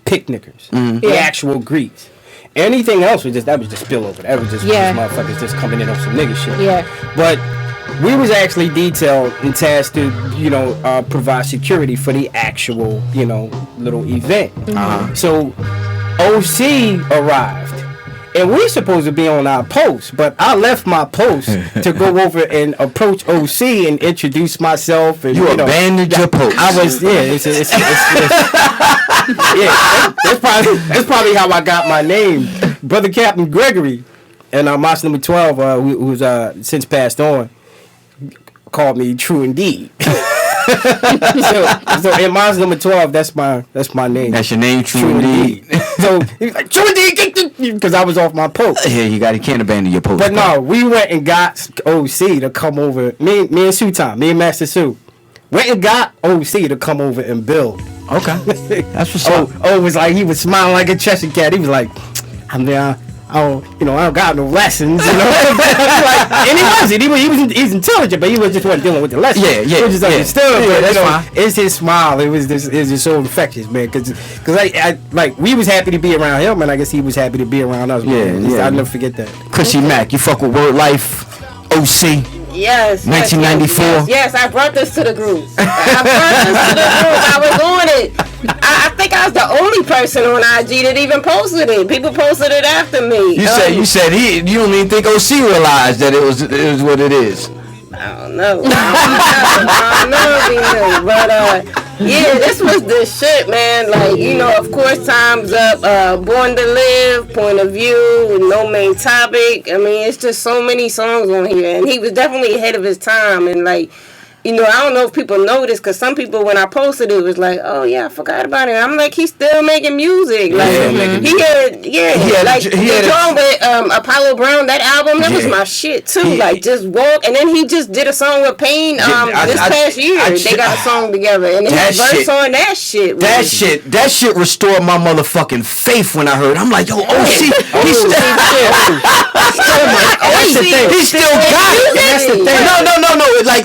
picnickers, the actual Greeks. Anything else was just spillover. That was just motherfuckers just coming in on some nigga shit. Yeah. But we was actually detailed and tasked to provide security for the actual little event. Mm-hmm. So OC arrived. And we're supposed to be on our post, but I left my post to go over and approach OC and introduce myself. And, you abandoned your post. I was, that's probably how I got my name. Brother Captain Gregory and Moss number 12, who's since passed on, called me True Indeed. so in Moss number 12, that's my name. That's your name, True Indeed. So he's like, True Indeed, because I was you can't abandon your post. But no, we went and got OC to come over. Me and Sutan, me and Master Sue, went and got OC to come over and build. Okay, that's what's up. It was like he was smiling like a Cheshire cat. He was like, I don't got no lessons, and he wasn't. He's intelligent, but he just wasn't dealing with the lessons. Yeah. He was just understood. Yeah, but fine. It's his smile. It was just so infectious, man. Because I we was happy to be around him, and I guess he was happy to be around us. Man. I'll never forget that. Chrissy Mac, you fuck with Word Life, OC. Yes. 1994. Yes, I brought this to the group. I was on it. I think I was the only person on IG that even posted it. People posted it after me. You said you don't even think OC realized that it was what it is. I don't know. But this was the shit, man. Like, of course, Time's Up, Born to Live, Point of View, No Main Topic. I mean, it's just so many songs on here, and he was definitely ahead of his time. And like, I don't know if people know this, because some people, when I posted it, was like, oh yeah, I forgot about it. I'm like, he's still making music. Like, he had the song with Apollo Brown, that album, that was my shit too. Like, Just Walk, and then he just did a song with Payne this past year. They got a song together, and his verse on that shit. That shit restored my motherfucking faith when I heard. I'm like, yo, OC, he still got it. That's the thing. No.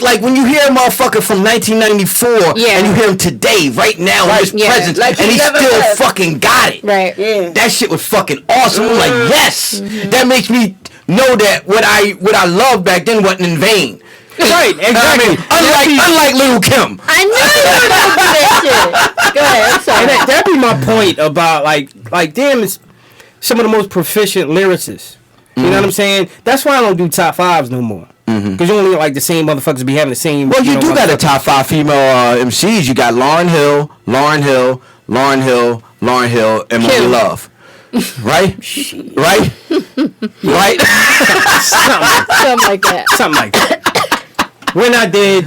Like when you hear a motherfucker from 1994 and you hear him today, right now, in his presence, like and he still fucking got it. Right. Yeah. That shit was fucking awesome. I'm like, yes. That makes me know that what I loved back then wasn't in vain. Right, exactly. Unlike Lil' Kim. I knew you were going to do that shit. Go ahead, I'm sorry. And that'd be my point about like damn, it's some of the most proficient lyricists. You know what I'm saying? That's why I don't do top fives no more. Because you only like the same motherfuckers be having the same. Well, you do got a top 5 female MCs. You got Lauryn Hill, and Money Love. Right? Right? Right? Something like that. Something like that. When I did,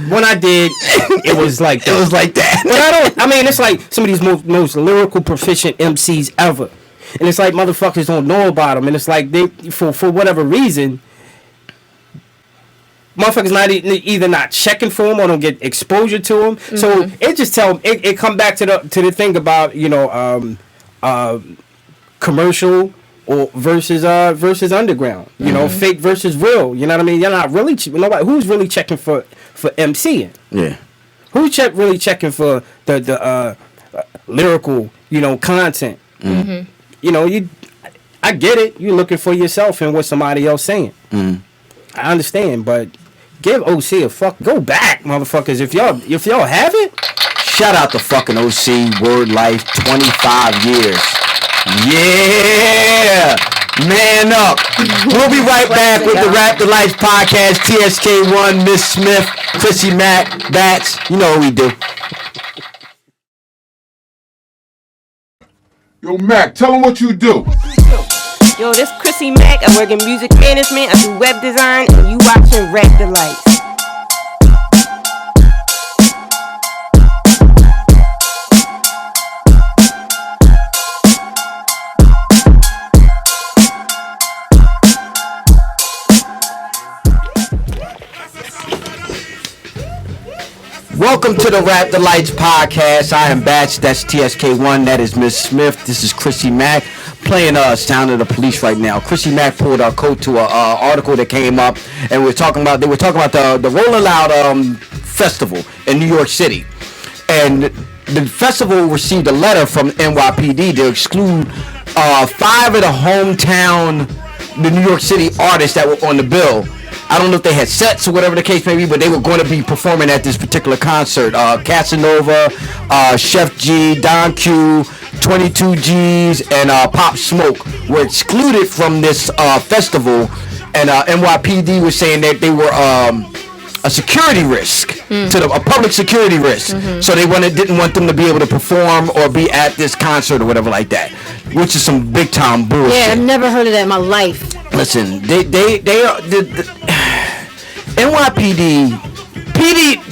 it was like that. It was like that. But I mean, it's like some of these most lyrical proficient MCs ever. And it's like motherfuckers don't know about them. And it's like they, for whatever reason, motherfuckers not either not checking for them or don't get exposure to them. So it just it come back to the thing about, commercial or versus underground, fake versus real. You know what I mean? You're not really nobody who's really checking for MCing. Yeah. Who's really checking for the lyrical, content. I get it. You're looking for yourself and what somebody else saying. I understand, but give OC a fuck. Go back, motherfuckers. If y'all have it, shout out to fucking OC Word Life, 25 years. Yeah, man up. We'll be right back with the Rap Delites podcast. TSK1, Miss Smith, Chrissy Mac, Bats. You know what we do. Yo, Mac, tell them what you do. Yo, this Chrissy Mac. I work in music management. I do web design, and you watching Rap Delites. Welcome to the Rap Delites podcast. I am Batch. That's TSK1. That is Miss Smith. This is Chrissy Mac playing Sound of the Police right now. Chrissy Mac pulled our coat to an article that came up, and they were talking about the Rolling Loud festival in New York City, and the festival received a letter from NYPD to exclude 5 of the New York City artists that were on the bill. I don't know if they had sets or whatever the case may be, but they were going to be performing at this particular concert. Casanova, Chef G, Don Q, 22 G's, and Pop Smoke were excluded from this festival, and NYPD was saying that they were a security risk, a public security risk. So they didn't want them to be able to perform or be at this concert or whatever like that, which is some big time bullshit. Yeah, I've never heard of that in my life. Listen, they are the NYPD,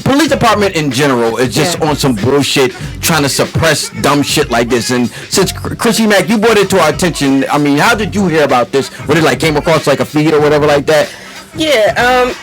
police department in general is just on some bullshit, trying to suppress dumb shit like this. And since Chrissy Mac, you brought it to our attention, I mean, how did you hear about this? What it came across like a feed or whatever like that? Yeah,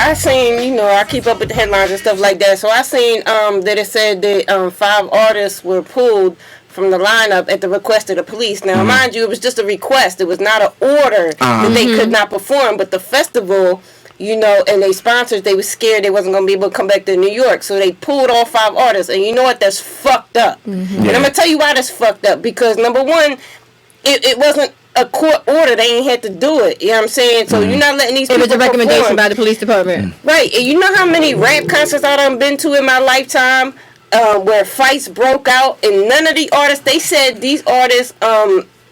I seen, I keep up with the headlines and stuff like that. So I seen that it said that 5 artists were pulled from the lineup at the request of the police. Now, mind you, it was just a request. It was not an order that they could not perform. But the festival, and they sponsors, they were scared they wasn't going to be able to come back to New York. So they pulled all 5 artists. And you know what? That's fucked up. And I'm going to tell you why that's fucked up. Because, number one, it wasn't a court order. They ain't had to do it. You know what I'm saying? So you're not letting these people perform. It was a recommendation by the police department. Right. And you know how many rap concerts I done been to in my lifetime where fights broke out, and none of the artists, they said these artists,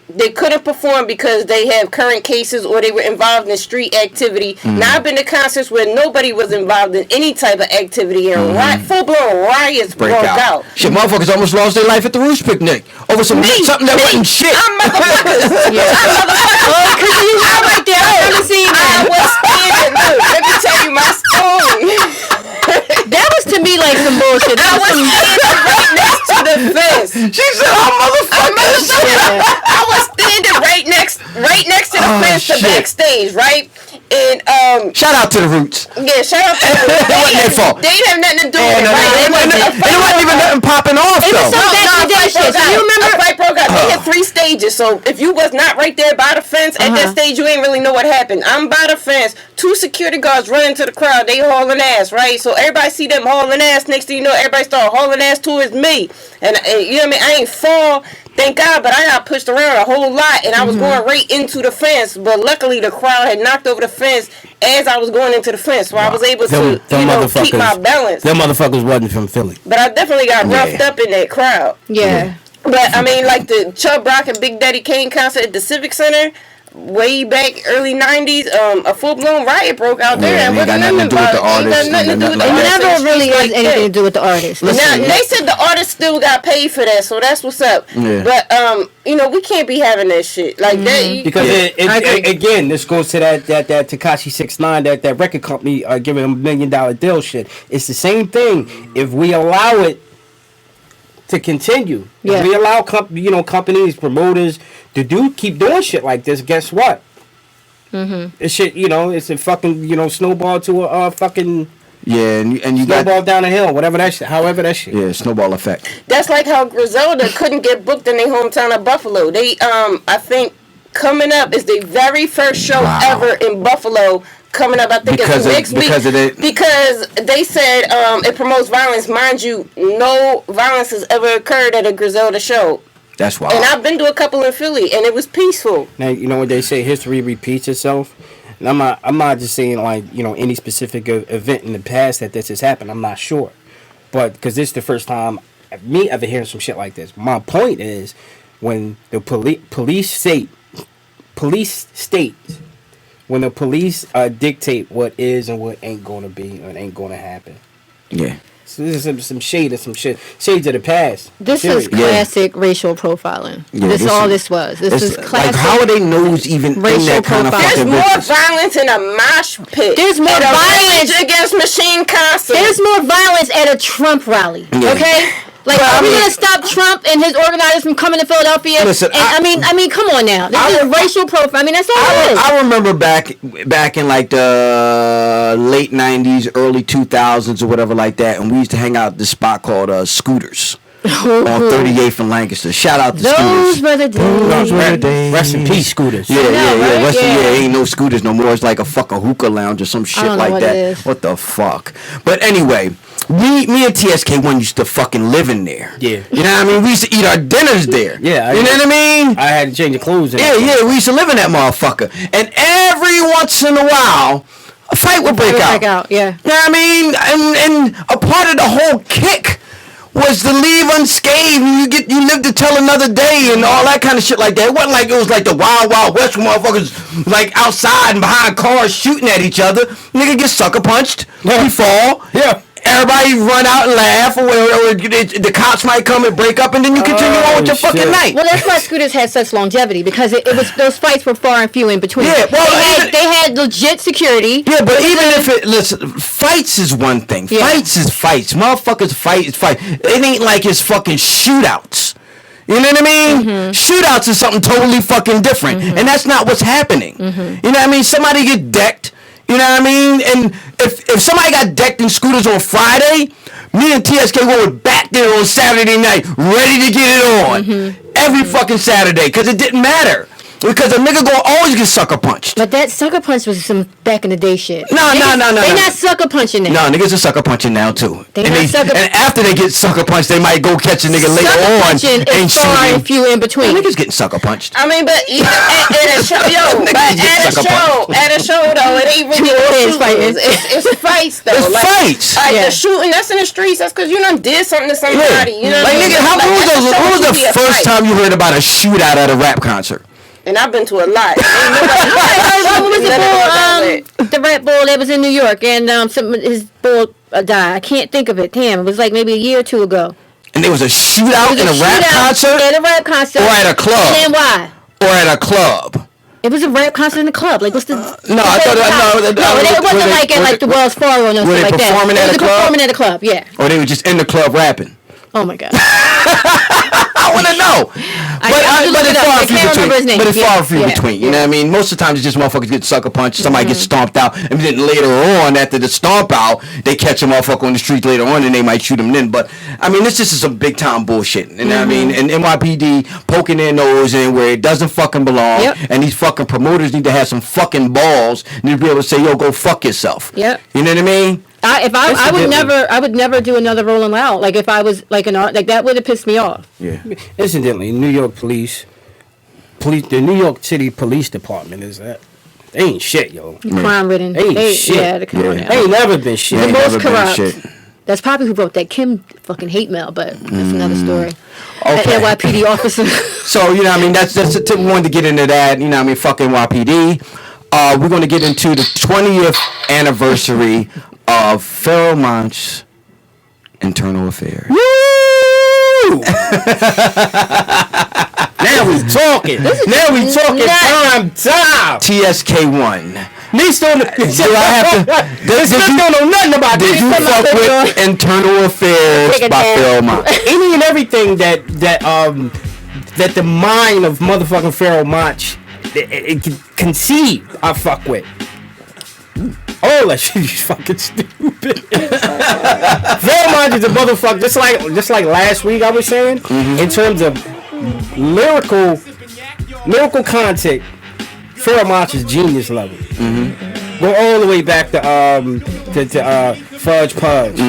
they couldn't perform because they have current cases or they were involved in street activity. Now, I've been to concerts where nobody was involved in any type of activity, and full-blown riots broke out. Shit, motherfuckers almost lost their life at the Roost Picnic over something that wasn't shit. I'm motherfuckers. I'm right there. I was standing. Look, let me tell you my story. That was to me like some bullshit. I was standing right next to the fence. She said, I was standing right next to the fence to backstage, right? And shout out to the Roots. Yeah, shout out to the Roots. It wasn't their fault. They didn't have nothing to do with it. It wasn't even nothing popping off though. It was some shit. So you remember? A fight broke out. They had 3 stages. So if you was not right there by the fence at that stage, you ain't really know what happened. I'm by the fence. 2 security guards running to the crowd. They hauling ass, right? So everybody see them hauling ass. Next thing you know, everybody start hauling ass towards me. And you know what I mean? I ain't fall, thank God, but I got pushed around a whole lot, and I was going right into the fence. But luckily, the crowd had knocked over the fence as I was going into the fence, so I was able to keep my balance. Them motherfuckers wasn't from Philly. But I definitely got roughed up in that crowd. Yeah. But I mean, like the Chubb Rock and Big Daddy Kane concert at the Civic Center. way back early 90s, a full-blown riot broke out there. Yeah, it ain't got nothing to do with the artists. It never really has anything to do with the artist. Now, they said the artist still got paid for that, so that's what's up. Yeah. But we can't be having that shit like that. Because again, this goes to that Tekashi 6ix9ine, that record company giving him $1 million deal shit. It's the same thing. If we allow it to continue, if we allow companies, promoters to keep doing shit like this, guess what? It's shit. It's a fucking snowball to a fucking. Yeah, and you snowball down the hill, whatever that shit, however that shit. Yeah, snowball effect. That's like how Griselda couldn't get booked in their hometown of Buffalo. They, I think, coming up is the very first show ever in Buffalo. Coming up, I think it's next week because they said it promotes violence. Mind you, no violence has ever occurred at a Griselda show. That's wild. And I've been to a couple in Philly, and it was peaceful. Now you know what they say: history repeats itself. And I'm not just saying like any specific event in the past that this has happened. I'm not sure, but because this is the first time me ever hearing some shit like this. My point is when the police state when the police dictate what is and what ain't gonna be and ain't gonna happen. Yeah. So this is some shade of some shit. Shades of the past. This is classic racial profiling. Yeah, this is all this was. This is classic. Like, how are they nose even in that kind of fucking There's more violence in a mosh pit. There's more violence against machine concert. There's more violence at a Trump rally. Yeah. Okay? Like, are we gonna stop Trump and his organizers from coming to Philadelphia? Listen, I mean, come on now. This is racial profile. I mean, that's all it is. I remember back in like the late '90s, early 2000s, or whatever like that, and we used to hang out at this spot called Scooters on 38th and Lancaster. Shout out to Scooters. Those were the days. Rest in peace, Scooters. Yeah. Ain't no Scooters no more. It's like a fucking hookah lounge or some shit like that. What the fuck? But anyway. Me and TSK1 used to fucking live in there. Yeah. You know what I mean? We used to eat our dinners there. Yeah. You know what I mean? I had to change the clothes. Yeah. We used to live in that motherfucker. And every once in a while, a fight would break out. Yeah. You know what I mean? And a part of the whole kick was to leave unscathed and you live to tell another day and all that kind of shit like that. It wasn't like it was like the Wild Wild West where motherfuckers like outside and behind cars shooting at each other. Nigga get sucker punched. He fall. Yeah. Everybody run out and laugh, or the cops might come and break up, and then you continue on with your fucking night. Well, that's why Scooters had such longevity, because it was those fights were far and few in between. Yeah, well, they had legit security. Yeah, but even if fights is one thing. Yeah. Fights is fights. Motherfuckers fight. It ain't like it's fucking shootouts. You know what I mean? Mm-hmm. Shootouts is something totally fucking different, and that's not what's happening. Mm-hmm. You know what I mean? Somebody get decked. You know what I mean? And if somebody got decked in Scooters on Friday, me and TSK were back there on Saturday night, ready to get it on. Every fucking Saturday, because it didn't matter. Because a nigga gonna always get sucker punched. But that sucker punch was some back in the day shit. No. They not sucker punching now. No, niggas are sucker punching now too. And after they get sucker punched, they might go catch a nigga later on and shoot him. Few in between. Niggas getting sucker punched. I mean, but at a show, at a show though, it ain't really fights. It's fights though. It's fights. Like the shooting, that's in the streets. That's because you done did something to somebody. You know, like nigga, when was the first time you heard about a shootout at a rap concert? And I've been to a lot. The Red Bull that was in New York, and his bull died. I can't think of it. Damn, it was like maybe a year or two ago. And there was a shootout in a rap concert? At a rap concert. Or at a club? And then why? Or at a club? It was a rap concert in the club. Like, what's the... it wasn't like at the Wells Fargo or nothing like that. Performing at a club? Performing at a club, yeah. Or they were just in the club rapping? Oh my God. I want to know. But it's far and few between. You know what I mean? Most of the time, it's just motherfuckers get sucker punched. Somebody gets stomped out. And then later on, after the stomp out, they catch a motherfucker on the street later on and they might shoot him then. But, I mean, this just is some big time bullshit. You know what I mean? And NYPD poking their nose in where it doesn't fucking belong. Yep. And these fucking promoters need to have some fucking balls and to be able to say, yo, go fuck yourself. Yep. You know what I mean? I would never do another Rolling Loud. Like if I was like that would have pissed me off. Yeah. Incidentally, New York police, the New York City Police Department they ain't shit, yo. Crime ridden. Ain't shit. Yeah, come on now. They ain't never been shit. The most corrupt. That's probably who wrote that Kim fucking hate mail, but that's another story. Okay. An NYPD officer. So, you know what I mean? That's we wanted to get into that, you know what I mean? Fuck NYPD. We're going to get into the 20th anniversary of Pharoahe Monch's Internal Affairs. Woo! Now we talking. Time. TSK1. This don't know nothing about Did this. you fuck with Internal Affairs by Pharoahe Monch? Any and everything that the mind of motherfucking Pharoahe Monch it conceived, I fuck with. Oh, that shit is fucking stupid. Pharoahe Monch is a motherfucker, just like last week I was saying, in terms of lyrical content. Pharoahe Monch is genius level. Go all the way back to Fudge Pudge.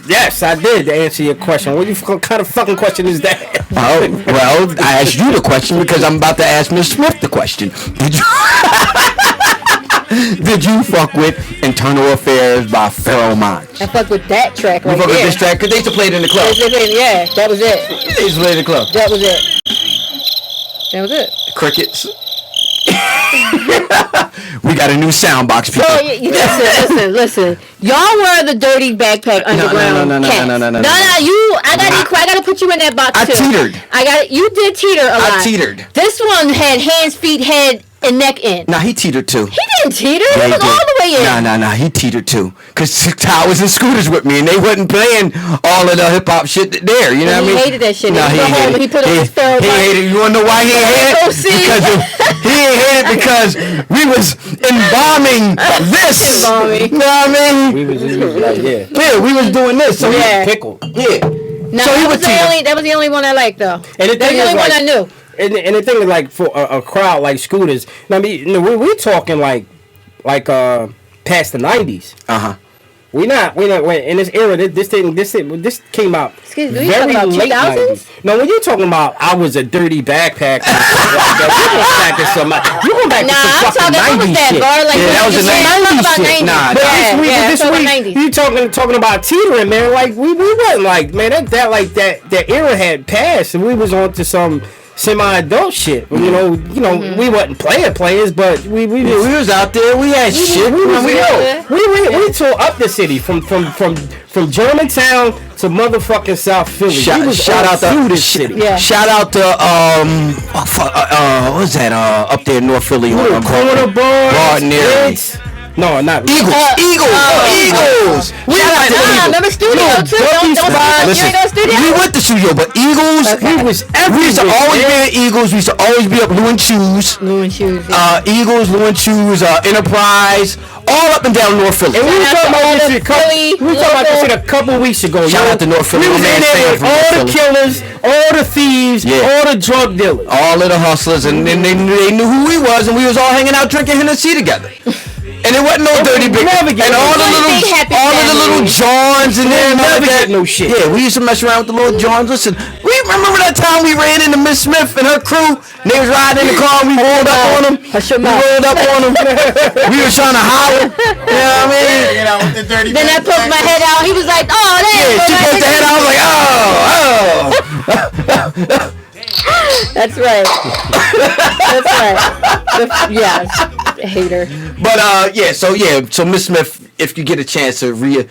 Yes, I did, to answer your question. What kind of fucking question is that? Oh, well, I asked you the question because I'm about to ask Miss Smith the question. Did you fuck with Internal Affairs by Pharoahe Monch? I fuck with that track right You fuck with there. this track? Because they used to play it in the club. Yeah, that was it. They used to play it in the club. That was it. That was it. Crickets. We got a new sound box, people. So, listen. Y'all were the dirty backpack underground cats. No. I gotta put you in that box too. I teetered. You did teeter a lot. I teetered. This one had hands, feet, head, and neck in. Nah, he teetered too. He didn't teeter. He was all the way in. Nah, he teetered too. Cause Towers and Scooters with me, and they wasn't playing all of the hip hop shit there. You know what I mean? He hated that shit. Nah, he hated it. He put it on his Pharoahe Monch. He hated it. You wanna know why he hated it? He ain't hate it because we was embalming this. Embalming. You know what I mean? We was like, Yeah, we was doing this. So Yeah. pickle. Yeah. No, So he that was the only one I liked though. And the That's thing the is, only one like, I knew. And the thing is, like, for a crowd like Scooters, I mean, we're talking like past the 90s. We not in this era. This came out Excuse me, you very talking about late 2000s? 90s. No, when you talking about I was a dirty backpack, you going back to some I'm fucking talking. What was 90s that, shit. bar? Like, Yeah, that was the 90s shit. Nah, But Yeah, this week, 90s. you talking about teetering, man. Like we wasn't like, man, that era had passed, and we was on to some semi-adult shit. You know, we wasn't players, but we was out there. We had shit. We tore up the city from Germantown to motherfucking South Philly. Shout out to this city. Yeah. Shout out to what's that up there in North Philly? Corner bars, Near no, not Eagles. Eagles. Remember studio too? Don't you ain't go studio? We went to studio, but Eagles. Okay. We used to always be at Eagles. We used to always be up Lou and Shoes. Eagles, Lou and Shoes, Enterprise, all up and down North Philly. And we were talking about this shit a couple weeks ago. Shout out to North Philly. We was in there with all the killers, all the thieves, all the drug dealers, all of the hustlers, and then they knew who we was, and we was all hanging out drinking Hennessy together. And it wasn't no dirty big, and all of the little Johns and then never get no shit. Yeah, we used to mess around with the little Johns. Listen, we remember that time we ran into Miss Smith and her crew. And they was riding in the car and we rolled up on them. We were trying to holler. You know what I mean? You know, with the dirty. Then I poked my head out. He was like, "Oh, yeah." She poked her head out. I was like, "Oh." That's right. Yes, hater. But so Miss Smith, if you get a chance to get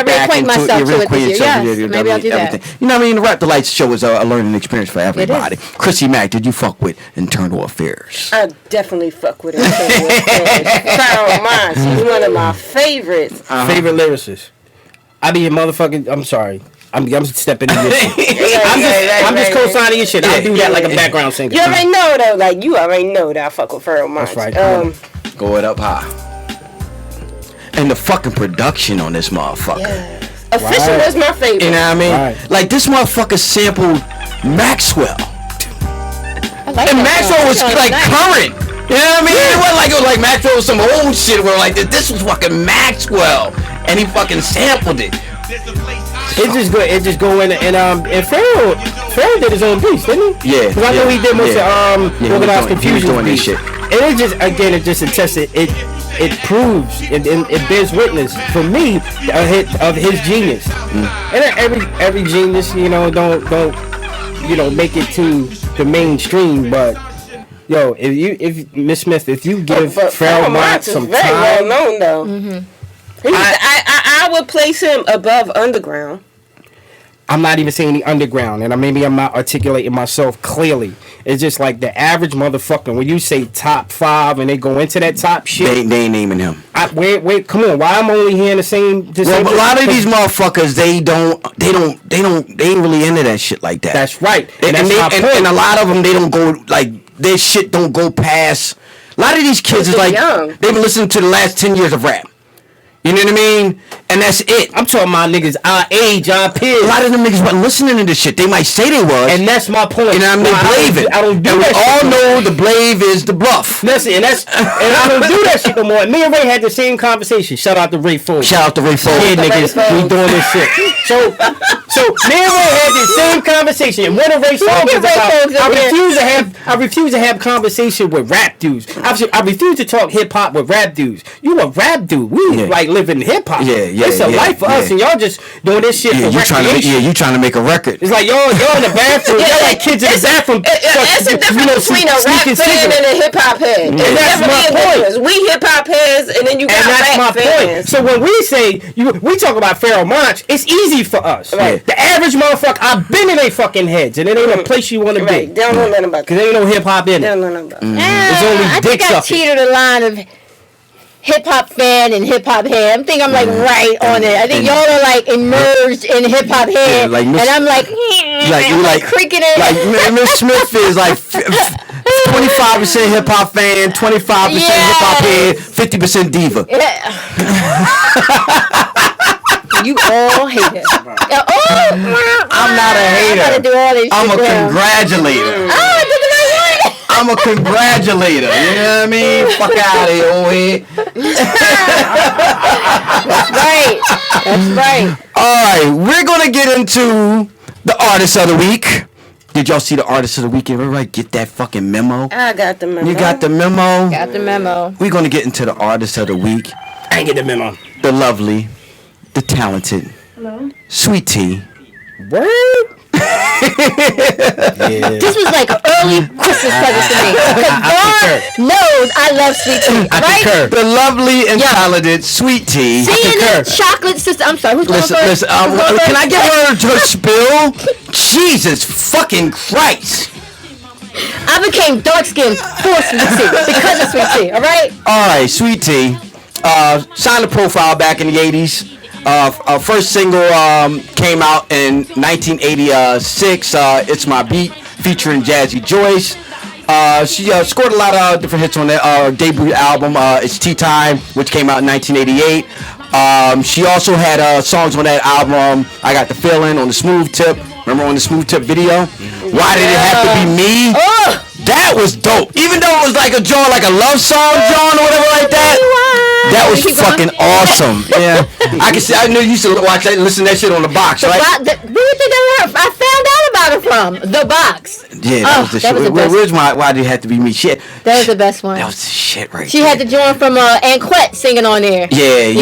back into myself it, to it this year. Yes, maybe I'll do that. You know what I mean? The Rap Delites show is a learning experience for everybody. Chrissy Mac, did you fuck with Internal Affairs? I definitely fuck with Internal Affairs. Pharoahe Monch, he's one of my favorites. Favorite lyricists. I be a motherfucking. I'm sorry. I'm stepping in this shit. I'm just co-signing your shit. I do that like a background singer. You already know though, like you already know that I fuck with Pharoahe Monch. That's right. Go it up high. And the fucking production on this motherfucker. Yes. Official was my favorite. You know what I mean? Right. Like this motherfucker sampled Maxwell. Like and Maxwell was like current. You know what I mean? It was like Maxwell was some old shit where like this was fucking Maxwell. And he fucking sampled it. It's just good. It just go in and Pharoahe did his own piece, didn't he? Yeah. Because I know he did most of Organized Confusion doing this shit. And it just attests it. it proves and it bears witness for me of his genius. And every genius, don't make it to the mainstream, but. Yo, if Miss Smith, if you give Pharoahe Monch some time, very well known though. Mm-hmm. I would place him above underground. I'm not even saying the underground, and maybe I'm not articulating myself clearly. It's just like the average motherfucker. When you say top 5 and they go into that top shit, they ain't naming him. Wait, come on. Why I'm only hearing the same? Well, a lot of these motherfuckers, they ain't really into that shit like that. That's right. And a lot of them, they don't go like. Their shit don't go past. A lot of these kids is like young. They've been listening to the last 10 years of rap. You know what I mean? And that's it. I'm talking about niggas our age, our peers. A lot of them niggas weren't listening to this shit. They might say they was. And that's my point. And I mean, blave it. I don't do and that we all know the blave is the bluff. That's it. And I don't do that shit no more. Me and Ray had the same conversation. Shout out to Ray Fold. Shout out to Ray Fold. Yeah, niggas, we doing this shit. So me and Ray had the same conversation. And one of Ray's songs is about I refuse to have conversation with rap dudes. I refuse to talk hip hop with rap dudes. You a rap dude. We like living hip hop. It's a life for us, and y'all just doing this shit for recreation. You trying to make a record. It's like y'all in the bathroom. Y'all like kids in the bathroom. It's a difference between a rap fan and a hip hop head. And that's my point. We hip hop heads, and then you got rap fans. So when we say we talk about Pharoahe Monch, it's easy for us. Right. The average motherfucker, I've been in their fucking heads, and it ain't a place you want to be. They don't know nothing about that. Because there ain't no hip hop in it. They don't know nothing about There's only I dick think I sucking. cheated the line of hip hop fan and hip hop head. I think I'm like right on it. I think y'all are like immersed in hip hop head, and I'm like creaking it. Like Miss Smith is like 25% hip hop fan, 25% hip hop head, 50% diva. You all hate it. I'm not a hater. I gotta do all this I'm shit a down. congratulator. Oh, I did the right one. I'm a congratulator. You know what I mean? Fuck out of here, old head. That's right. All right, we're gonna get into the artist of the week. Did y'all see the artist of the week? Everybody get that fucking memo? I got the memo. You got the memo? Got the memo. We're gonna get into the artist of the week. I ain't get the memo. The lovely, the talented, Sweet Tea. Word? This was like an early Christmas present to me. Because God knows I love Sweet Tea. Right? The lovely and talented Sweet Tea. Seeing the chocolate sister. I'm sorry, who's going first? Listen, can I get her to spill? Jesus fucking Christ. I became dark skinned for Sweet Tea because of Sweet Tea, alright? Alright, Sweet Tea. Signed a profile back in the 80s. First single came out in 1986. It's My Beat, featuring Jazzy Joyce. She scored a lot of different hits on that debut album. It's Tea Time, which came out in 1988. She also had songs on that album. I Got the Feeling, on the Smooth Tip. Remember on the Smooth Tip video? Why did it have to be me? That was dope. Even though it was like a John, like a love song, John, or whatever like that. That was fucking awesome. Yeah, I can see. I knew you used to watch that, listen to that shit on the box, right? Where do you think I found out about it from? The Box. Yeah, that was the shit. Where's my Why Did It Have to Be Me? Shit. That was the best one. That was the shit right She there. had the joint from Anquette singing on there. Yeah.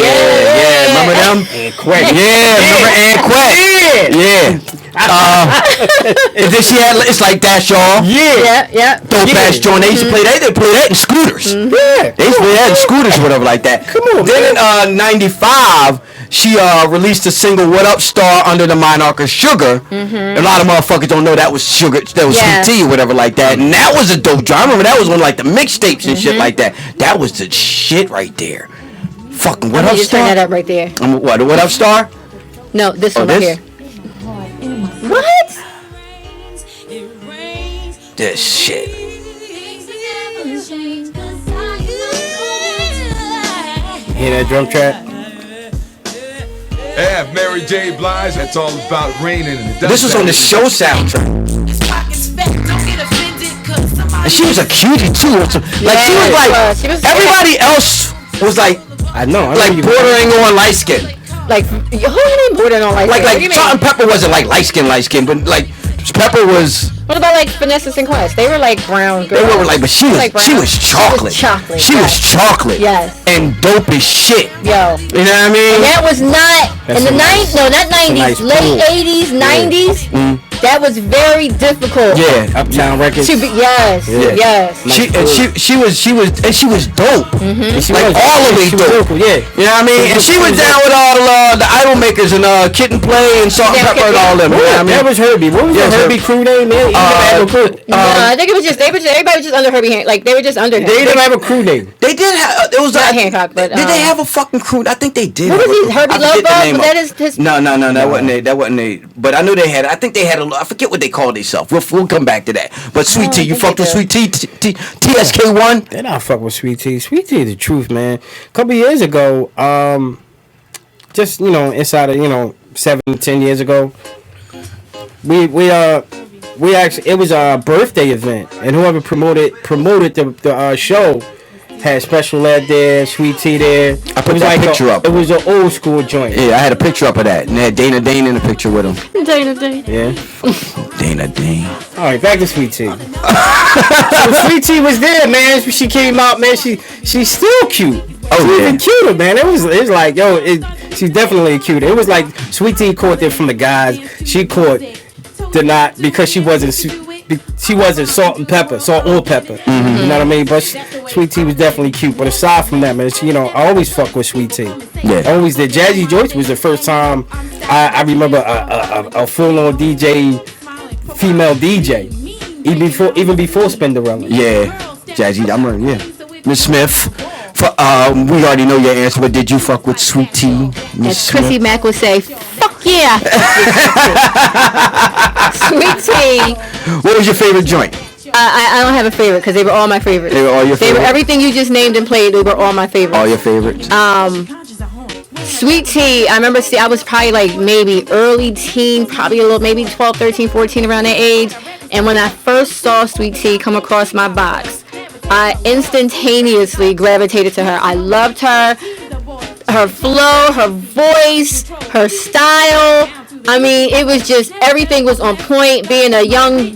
Remember them? Anquette. Yeah, remember Anquette? Yeah. And then she had It's Like That, y'all. Yeah. Dope ass joint. They used to play that. They play that in scooters. Yeah. They used to play that in scooters or whatever like that. Come on. Then in '95, she released a single "What Up Star" under the moniker Sugar. A lot of motherfuckers don't know that was Sugar. That was Sweet Tea or whatever like that. And that was a dope joint. I remember that was one of like the mixtapes and shit like that. That was the shit right there. Fucking What Up You Star. turn that up right there. What Up Star? No, this one right this? here. What? This shit. Hear that drum track? Yeah, Mary J. Blige, that's all about raining. And This was on the show soundtrack. And she was a cutie too. Like she was like everybody else was like I know. like bordering on light skin. Like, who ain't bordering on light skin? Like Salt and Pepper wasn't like light skin, but like Pepper was. What about like Vanessa and Quest? They were like brown girls. They were like, but she was chocolate. She was chocolate. Yes. And dope as shit. Yo. You know what I mean? And that was not in the 90s. No, not 90s. Late 80s, 90s. That was very difficult. Yeah. Uptown Records. Yes. She was dope. She like was, all the way dope. Yeah. You know what I mean? And she was down with all the Idol makers and Kid and Play and Salt and Pepper and all them. You know what I mean? That was Herbie. What was the Herbie crew name, man? I think it was just everybody was just under Herbie Hancock. Like they were just under him. They didn't have a crew name. They did have it was not Hancock, but did they have a fucking crew? I think they did. What was he? Herbie Love Bug? Was that his? No, that wasn't it. But I knew they had. I think they had I forget what they called themselves. We'll come back to that. But Sweet Tea, you fucked with Sweet Tea, TSK1? They not fuck with Sweet Tea. Sweet Tea is the truth, man. A couple years ago, just inside of 7-10 years ago, we actually it was a birthday event, and whoever promoted the show had Special Ed there, Sweet Tea there. I put that picture up. It was an old school joint. Yeah, I had a picture up of that, and they had Dana Dane in the picture with him. Dana Dane. Yeah. Dana Dane. All right, back to Sweet Tea. So Sweet Tea was there, man. She came out, man. She's still cute. Oh, she's yeah. even cuter, man. It was like, she's definitely cute. It was like Sweet Tea caught it from the guys. She caught the not because she wasn't salt and pepper. Mm-hmm. You know what I mean? But Sweet Tea was definitely cute. But aside from that, man, I always fuck with Sweet Tea. Yeah. I always did. Jazzy Joyce was the first time I remember a full-on DJ, female DJ, even before Spinderella. Yeah, Jazzy, I'm right. Yeah, Miss Smith. We already know your answer, but did you fuck with Sweet Tea, As Chrissy Mac would say, fuck yeah. Sweet Tea. What was your favorite joint? I don't have a favorite because they were all my favorites. They were all your favorites? They were everything you just named and played. They were all my favorites. All your favorites? Sweet Tea, I remember, I was probably like maybe early teen, probably maybe 12, 13, 14, around that age. And when I first saw Sweet Tea come across my box, I instantaneously gravitated to her. I loved her flow, her voice, her style. I mean, it was just, everything was on point. Being a young,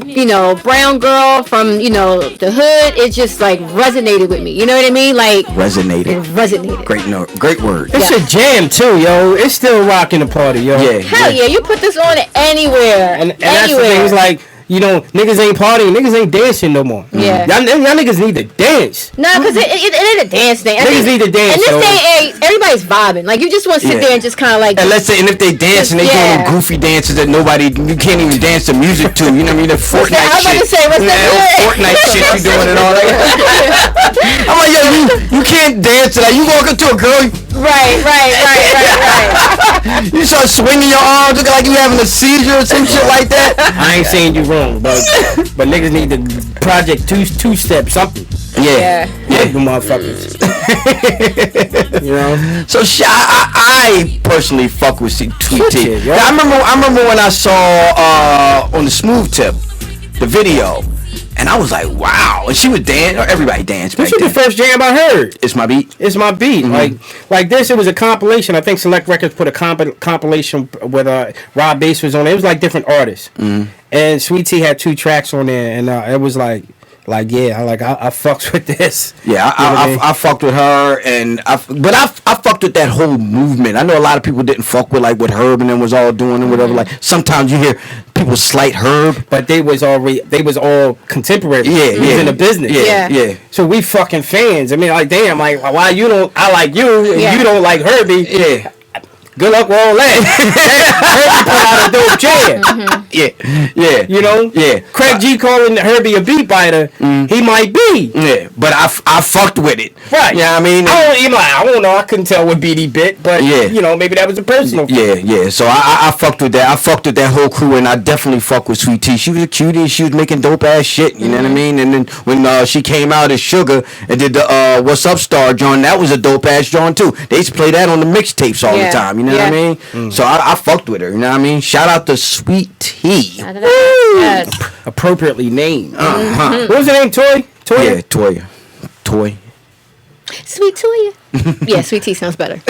brown girl from, the hood, it just like resonated with me. You know what I mean? Like resonated. It resonated. Great word. It's a jam too, yo. It's still rocking the party, yo. Yeah. Hell yeah, you put this on anywhere. And that's the thing. It's like, niggas ain't partying, niggas ain't dancing no more. Yeah. Y'all niggas need to dance. No, because it ain't a dance thing. Niggas need to dance. In this day and age, everybody's vibing. Like, you just want to sit there and just kind of like. And if they dance and they doing goofy dances that you can't even dance the music to. You know what I mean? The Fortnite shit. I was about to say, what's that? Fortnite shit you doing and all that. I'm like, yo, you can't dance to that. You walk up to a girl. Right. You start swinging your arms, looking like you having a seizure or some shit like that. I ain't saying you wrong, but niggas need to project two-step something. Yeah. You motherfuckers. So I personally fuck with Sweet Tea. Yeah. I remember when I saw on the Smooth Tip the video. And I was like, wow. And she would dance. Everybody danced back then. This was the first jam I heard. It's My Beat. It's My Beat. Mm-hmm. Like this, it was a compilation. I think Select Records put a compilation with Rob Bass was on it. It was like different artists. Mm-hmm. And Sweet Tea had 2 tracks on there. And it was I fucks with this. Yeah, I fucked with her, but I fucked with that whole movement. I know a lot of people didn't fuck with what Herb and them was all doing and whatever. Like sometimes you hear people slight Herb, but they was all contemporary. Yeah, he was in the business. Yeah. So we fucking fans. I mean, damn, why you don't? I like you, and you don't like Herbie. Yeah. Good luck with all that. Herbie put out a dope jam. Mm-hmm. Yeah. Yeah. Craig G calling Herbie a beat biter. He might be. Yeah. But I fucked with it. Right. Yeah. I mean, I don't know. I couldn't tell what beat he bit, but maybe that was a personal. Yeah. So I fucked with that. I fucked with that whole crew, and I definitely fucked with Sweet Tea. She was a cutie. She was making dope ass shit. You know what I mean? And then when she came out as Sugar and did the What's Up Star John, that was a dope ass John too. They used to play that on the mixtapes all the time. You know what I mean? So I fucked with her. You know what I mean? Shout out to Sweet Tea. Yes. Appropriately named. What was her name? Toy? Yeah, Toy. Sweet Toya. Yeah, Sweet Tea sounds better.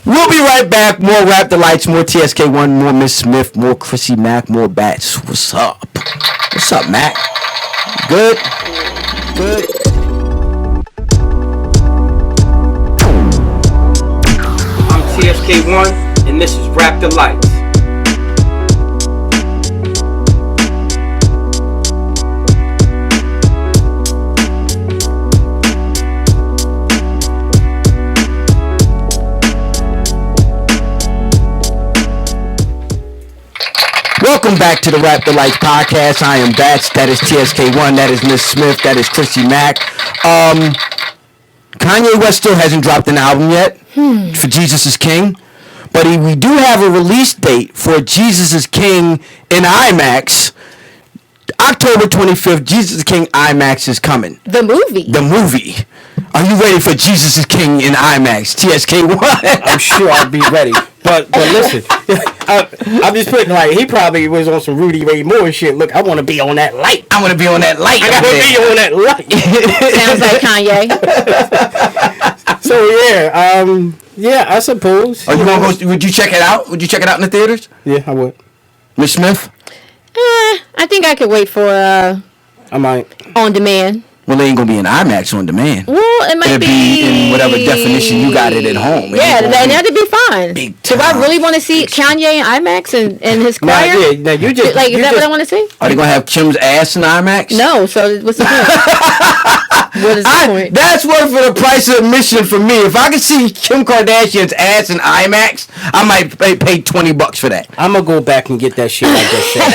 We'll be right back. More Rap Delites, more TSK1, more Miss Smith, more Chrissy Mac, more Bats. What's up? What's up, Mac? Good? Good. I'm TSK1, and this is Rap Delites. Welcome back to the Rap Delites podcast. I am Bats. That is TSK1. That is Miss Smith. That is Chrissy Mac. Kanye West still hasn't dropped an album yet for Jesus is King. But we do have a release date for Jesus is King in IMAX. October 25th, Jesus is King IMAX is coming. The movie. The movie. Are you ready for Jesus is King in IMAX? TSK1. I'm sure I'll be ready. But listen, I'm just putting like he probably was on some Rudy Ray Moore shit. Look, I want to be on that light. I want to be on that light. I gotta be on that light. Sounds like Kanye. So yeah, I suppose. Are you gonna go? Would you check it out? Would you check it out in the theaters? Yeah, I would. Miss Smith? I think I could wait for I might. on demand. Well, they ain't gonna be in IMAX on demand. Well, it might It'll be in whatever definition you got it at home. Yeah, that'd be fine. Big Do I time. really want to see Kanye in IMAX and his choir? Nah, you just Like, you is that what just- I want to see? Are they gonna have Kim's ass in IMAX? No. So what's the point? What is the point? That's worth for the price of admission for me. If I could see Kim Kardashian's ass in IMAX, I might pay $20 for that. I'm gonna go back and get that shit I just said.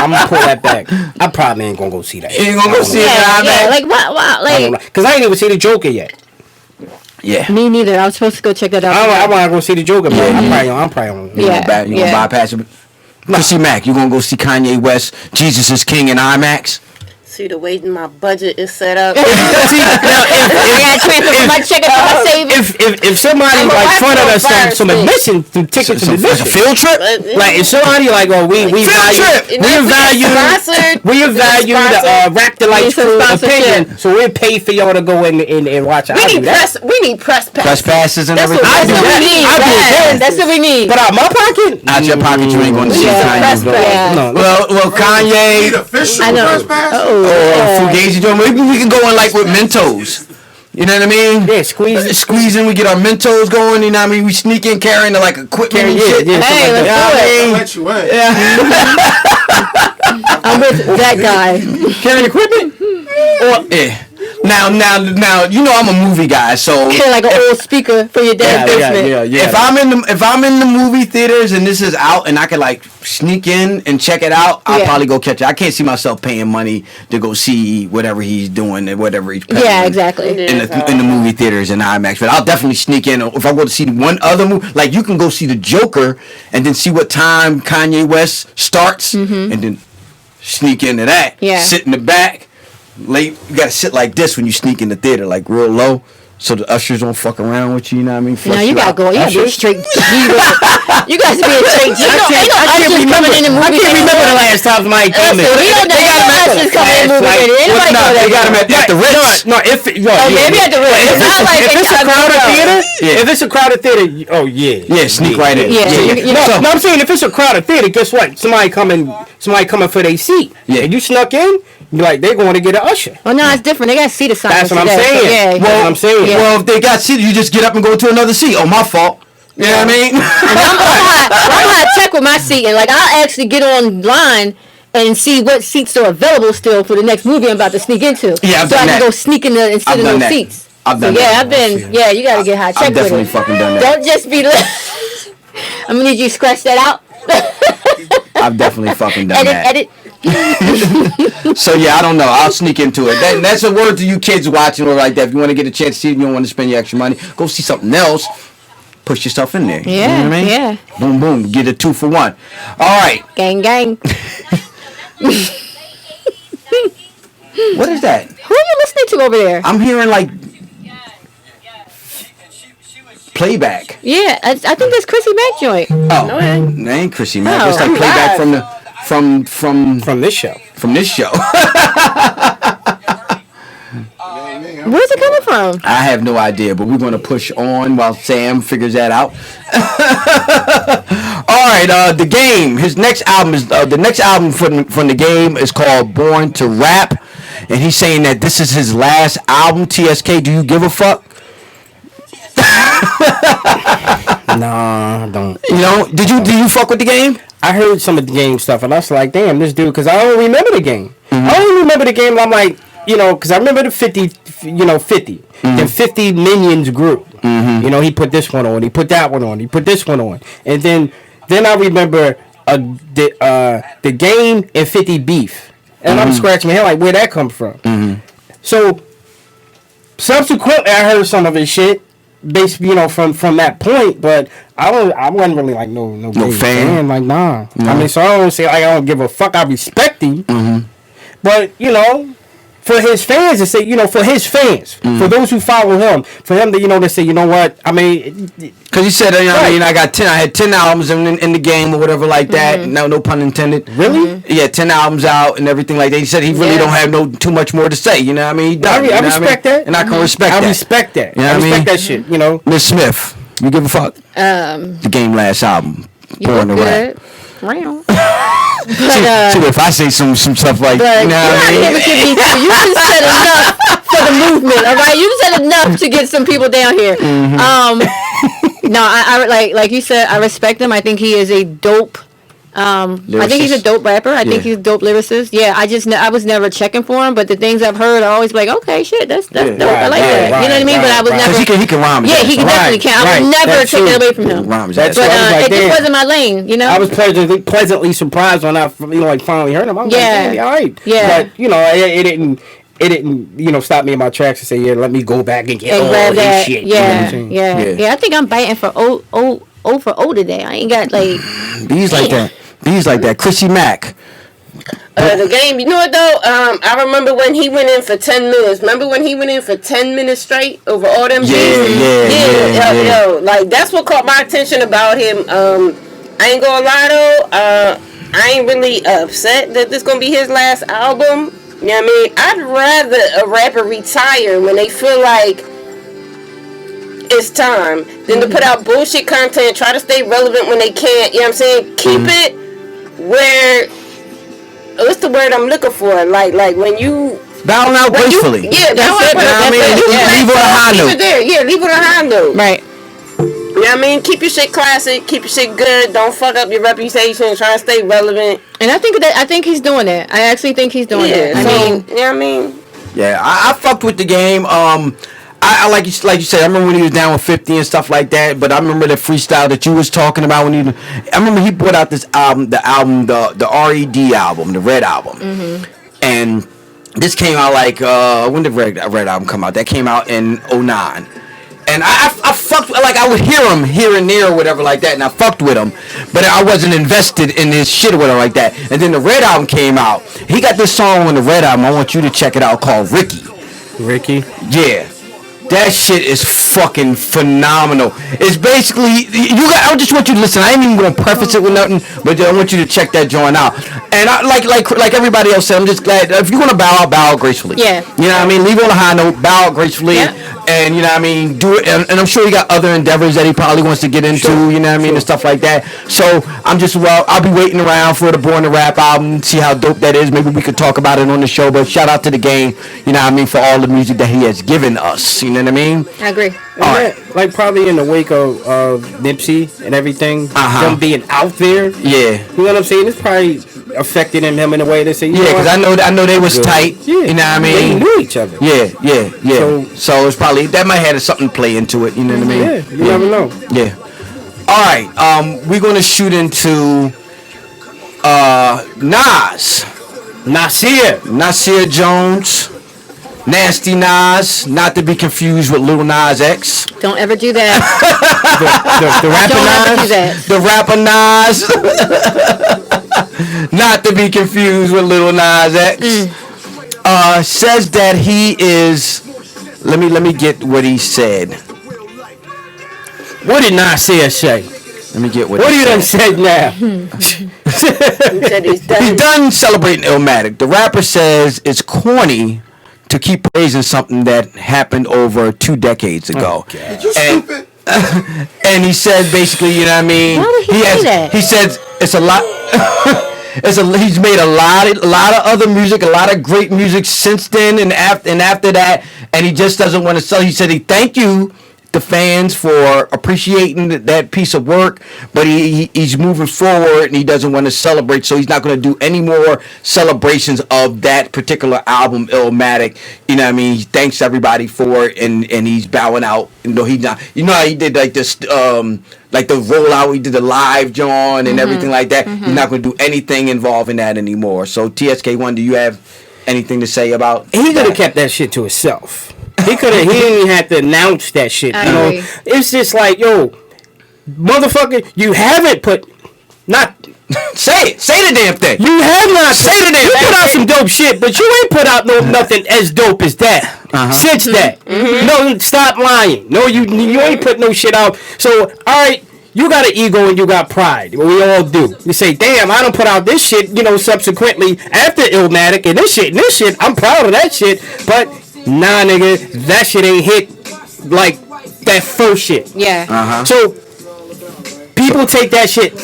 I'm gonna pull that back. I probably ain't gonna go see that. You ain't gonna go see it in Yeah, IMAX? like what? Like Because I ain't even see the Joker yet. Yeah. me neither. I was supposed to go check that out. I want to go see the Joker, but I'm probably on. You Yeah, gonna bypass it? Chrissy Mac, you gonna go see Kanye West, Jesus is King in IMAX? See the way my budget is set up. I gotta transfer from my check into my savings. If somebody I'm like gonna funded watch us it some first, admission, some tickets to It's a admission. field trip? Like if somebody like, oh, we value the Rap Delites Some crew sponsorship. opinion, so we pay for y'all to go in and watch it. We need press Press passes. passes and That's everything? what- That's what we need. I do that. That's what we need. But out my pocket, Out your pocket, you ain't gonna see Yeah. Kanye. Press West. pass. no. Well, Kanye... Need official I know. press pass? Or Fugazi joint. Maybe we can go in like with Mentos. You know what I mean? Yeah, squeeze. Squeezing, we get our Mentos going. You know what I mean? We sneak in carrying the like equipment and shit. Yeah, Hey, let's You know do what I it. mean? Let you in. I'm with that guy. Carrying equipment? Yeah. Now, you know I'm a movie guy, so Like an old speaker for your dad's basement. if I'm in the movie theaters and this is out and I can like sneak in and check it out, I'll Yeah. probably go catch it. I can't see myself paying money to go see whatever he's doing and whatever he's paying. Yeah, exactly. In the movie theaters in IMAX, but I'll definitely sneak in if I go to see one other movie. Like you can go see the Joker and then see what time Kanye West starts, and then sneak into that. Yeah. Sit in the back. Late, you gotta sit like this when you sneak in the theater, like real low, so the ushers don't fuck around with you. You know what I mean? No, Flush you gotta out. go. You gotta be a straight G with it. You guys be a straight G. I can't remember. in the I movie. can't remember the last time somebody came in. We don't know. Ain't no ushers coming in the movie. Anybody No, know they got him that? at the Ritz. No, if Maybe at the Ritz. It's not like if they it's a got crowded no. theater, Yeah. if it's a crowded theater, oh yeah, Yeah, sneak right in. Yeah, you know- No, I'm saying if it's a crowded theater, guess what? Somebody coming for their seat. Yeah. And you snuck in, you're like they're going to get an usher. Well, no, it's different. They got seat assignments. That's what I'm today, so saying. yeah. Well, I'm saying. Yeah. Well, if they got seated, you just get up and go to another seat. Oh, my fault. You know what I mean? And I'm gonna check with my seat, and like I'll actually get online and see what seats are available still for the next movie I'm about to sneak into. Yeah, I've so I done can that. go sneak in and sit I've in done those that. seats. I've done So yeah, that. I've been. Yeah, you gotta get high. Check I've with definitely it. fucking done that. Don't just be. I'm gonna need you to scratch that out. I've definitely fucking done that. Edit. So yeah, I don't know. I'll sneak into it. That's a word to you kids watching or like that. If you want to get a chance to see it, you don't want to spend your extra money, go see something else. Push yourself in there. Yeah, You know what I mean? yeah. Boom, boom. Get a 2 for 1. All right. Gang, gang. What is that? Who are you listening to over there? I'm hearing like playback. Yeah, I think that's Chrissy Mac joint. Oh, that ain't Chrissy Mac. No, It's like I'm playback live. from From this show. this show. Where's it coming from? I have no idea, but we're going to push on while Sam figures that out. All right, The Game. His next album is the next album from The Game is called Born to Rap, and he's saying that this is his last album. TSK, do you give a fuck? Nah, I don't. You know, do you fuck with The Game? I heard some of The Game stuff, and I was like, damn, this dude, because I don't remember The Game. I don't remember The Game. I'm like, you know, because I remember the 50. Then 50 Minions grew. You know, he put this one on, he put that one on, he put this one on, and then I remember the Game and 50 beef, and I'm scratching my head like, where that come from? So subsequently, I heard some of his shit, based, you know, from that point, but I wasn't really like no fan. Like, nah. I mean, so I don't say like I don't give a fuck. I respect him, but you know, for his fans to say, you know, for his fans, for those who follow him, for him to, you know, to say, you know what, I mean, because he said, you know, I mean, I had 10 albums in the game or whatever like that. No pun intended. Really? Yeah, 10 albums out and everything like that. He said he really don't have too much more to say. You know what I mean? He done, I respect that, and I can respect that. I respect that. You know I what respect that shit. You know, Miss Smith, you give a fuck? The Game last album, Born to Rap. But, so if I say some stuff like, you know what I mean? You just said enough for the movement, all right? You just said enough to get some people down here. No, I like you said, I respect him. I think he is a dope. I think he's a dope rapper. I think he's a dope lyricist. Yeah, I was never checking for him, but the things I've heard, I always be like, okay, shit, that's dope. I like that. You know what I mean? But I was never. Because he can rhyme. Yeah, he can definitely can. I would never take it away from him. Rhymes. But it just wasn't my lane. You know. I was pleasantly surprised when I finally heard him. I was like, all right. Yeah. But you know, it didn't, you know, stop me in my tracks and say, yeah, let me go back and get all this shit. Yeah, yeah. I think I'm biting for O today. I ain't got like. Bees like that. Chrissy Mac. The Game, you know what though? I remember when he went in for 10 minutes. Remember when he went in for 10 minutes straight over all them days? Yo, like that's what caught my attention about him. I ain't gonna lie though, I ain't really upset that this gonna be his last album. You know what I mean? I'd rather a rapper retire when they feel like it's time than to put out bullshit content, try to stay relevant when they can't. You know what I'm saying? Keep it where, what's the word I'm looking for? Like when you bow out gracefully. Yeah, that's it. Leave on a high note. Yeah, leave on a high note. Right. You know what I mean? Keep your shit classic. Keep your shit good. Don't fuck up your reputation. Try to stay relevant. And I think he's doing that. I actually think he's doing that. I mean, you know what I mean? Yeah, I fucked with The Game. I like you said. I remember when he was down with 50 and stuff like that. But I remember the freestyle that you was talking about when I remember he put out this album, the RED album, the Red album, and this came out like when did Red album come out? That came out in 2009. And I fucked, like I would hear him here and there or whatever like that, and I fucked with him, but I wasn't invested in his shit or whatever like that. And then the Red album came out. He got this song on the Red album. I want you to check it out, called Ricky. Yeah. That shit is fucking phenomenal. It's basically, I just want you to listen. I ain't even gonna preface it with nothing, but I want you to check that joint out. And I like everybody else said, I'm just glad if you're gonna bow out gracefully. Yeah. You know what I mean? Leave on a high note, bow out gracefully, and you know what I mean, do it. And I'm sure he got other endeavors that he probably wants to get into. You know what I mean, and stuff like that. So I'll be waiting around for the Born to Rap album, see how dope that is. Maybe we could talk about it on the show. But shout out to The Game. You know what I mean, for all the music that he has given us. You know what I mean? I agree. All right. Like probably in the wake of Nipsey and everything, them being out there. Yeah. You know what I'm saying? It's probably affected him in a way to say, because I know they was tight. Yeah. You know what I mean? They knew each other. Yeah. So it's probably that might have something to play into it. You know what I mean? Yeah. You never know. Yeah. All right. We're gonna shoot into Nasir Jones. Nasty Nas, not to be confused with Lil Nas X. Don't ever do that. The rapper Nas. Not to be confused with Lil Nas X. Says that he is. Let me get what he said. What did Nasir say? Let me get what he done said now? He said he's done. He's done celebrating Illmatic. The rapper says it's corny to keep praising something that happened over 2 decades ago. You stupid. And he said basically, you know what I mean? Why would he say that? He said it's a lot. He's made a lot of other music, a lot of great music since then and after that, and he just doesn't want to sell. He said he thank you the fans for appreciating that piece of work, but he's moving forward and he doesn't want to celebrate, so he's not going to do any more celebrations of that particular album, Illmatic. You know what I mean? He thanks everybody for it, and he's bowing out. He's not. You know how he did like this, like the rollout. He did the live John and everything like that. He's not going to do anything involving that anymore. So TSK1, do you have anything to say about? He could have kept that shit to himself. He didn't even have to announce that shit. You know, it's just like, yo, motherfucker, you haven't put say the damn thing. You have not say the damn thing. You put out some dope shit, but you ain't put out nothing as dope as that. Since that, no, stop lying. No, you ain't put no shit out. So, all right. You got an ego and you got pride. We all do. You say, damn, I don't put out this shit, subsequently after Illmatic and this shit, I'm proud of that shit. But, nah, nigga, that shit ain't hit like that first shit. Yeah. So, people take that shit,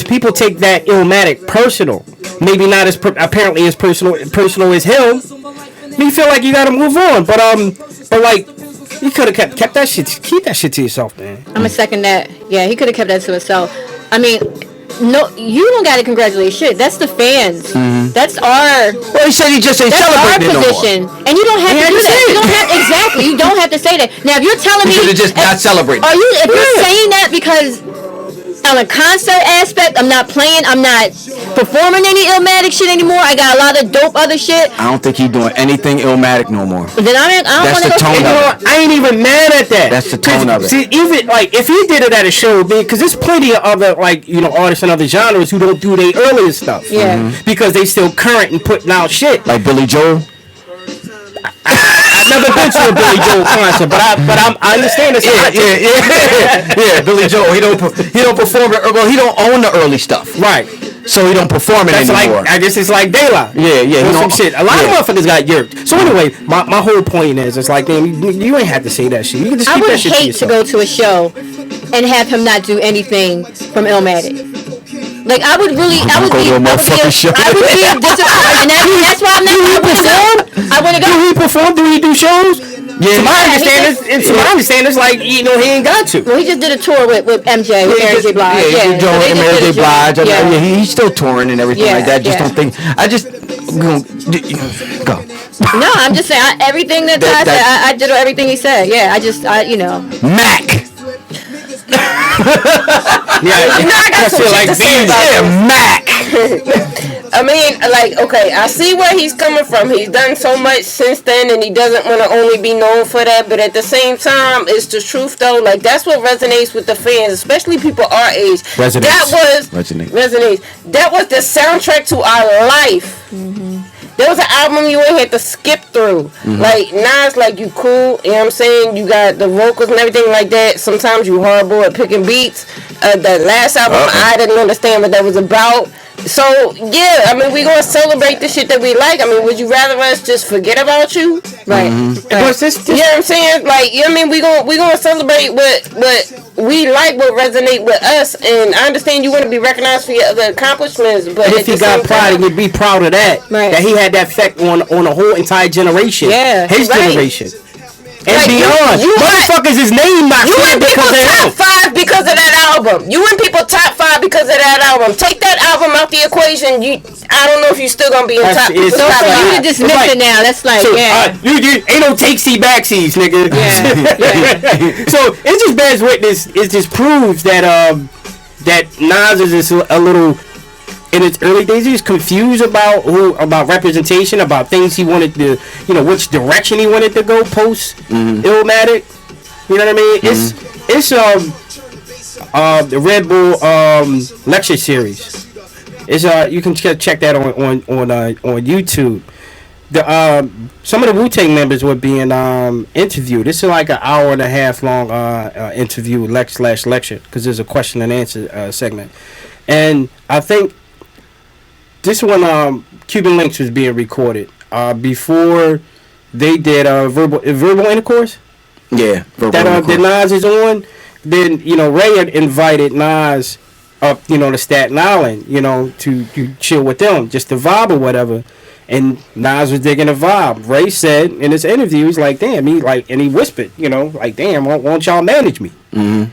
people take that Illmatic personal. Maybe not as, apparently as personal as him. Me feel like you gotta move on. But like, you could have kept that shit. Keep that shit to yourself, man. I'm gonna second that. Yeah, he could have kept that to himself. I mean, no, you don't gotta congratulate shit. That's the fans. That's our. Well, he said he just ain't celebrating our position, no more. And you don't have to do that. You don't have exactly. You don't have to say that. Now, if you're telling me, he should have just not celebrating. Are you? If you're saying that because on a concert aspect, I'm not playing. I'm not performing any Illmatic shit anymore. I got a lot of dope other shit. I don't think he's doing anything Illmatic no more. Then I don't That's want to the go. tone of it. I ain't even mad at that. That's the tone of it. See, even like if he did it at a show, because there's plenty of other artists in other genres who don't do their earlier stuff. Yeah. Because they still current and putting out shit. Like Billy Joel. I've never been to a Billy Joel concert, but I understand this. Yeah. Billy Joel. He don't perform it. Well, he don't own the early stuff. Right. So he don't perform it anymore. I guess it's like De La. Yeah. Some shit. A lot of motherfuckers got yerked. So anyway, my whole point is, it's like, damn, you ain't have to say that shit. You can just keep that shit to yourself. I would hate to go to a show and have him not do anything from Illmatic. Like I would be disappointed, and that's why I'm not. I want to go. Do he perform? Do he do shows? Yeah. To my understanding, it's like he ain't got to. Well, he just did a tour with MJ, with Mary J. Blige. Yeah, so Mary J. Blige. Yeah, he's still touring and everything like that. Don't think. Go. No, I'm just saying everything that Ty said. I did everything he said. Yeah, Mac. I got some shit to say about Mac. I mean, like, okay, I see where he's coming from. He's done so much since then, and he doesn't want to only be known for that. But at the same time, it's the truth, though. Like, that's what resonates with the fans, especially people our age. Resonates. That was the soundtrack to our life. There was an album you ain't had to skip through. Like, Nas, like, you cool, you know what I'm saying? You got the vocals and everything like that. Sometimes you horrible at picking beats. The last album, I didn't understand what that was about. So, yeah, I mean, we gonna celebrate the shit that we like. I mean, would you rather us just forget about you? Right. But this, you know what I'm saying? Like, you know what I mean? We gonna celebrate what we like, what resonate with us. And I understand you want to be recognized for your other accomplishments, but if he got pride, he'd be proud of that. Right. That he had that effect on a whole entire generation. Yeah. His generation. And like beyond. Motherfuckers, his name not you in because people's of top 5 because of that album. You in people top 5 because of that album. Take that album out the equation. I don't know if you still gonna be in top. So for you to dismiss it now, that's like, you ain't no takesy backsies, nigga. Yeah. So it just bears witness. It just proves that that Nas is just a little. In its early days, he was confused about representation, about things he wanted to, which direction he wanted to go post Illmatic. You know what I mean? It's the Red Bull lecture series. It's you can check that on YouTube. Some of the Wu-Tang members were being interviewed. This is like an hour and a half long interview lecture because there's a question and answer segment, and I think. This one, Cuban Links was being recorded before they did verbal intercourse. Yeah, that Nas is on. Then Ray had invited Nas up, to Staten Island, to chill with them, just to vibe or whatever. And Nas was digging the vibe. Ray said in his interview, he's like, "Damn," and he whispered, like, "Damn, won't y'all manage me?" Mm-hmm.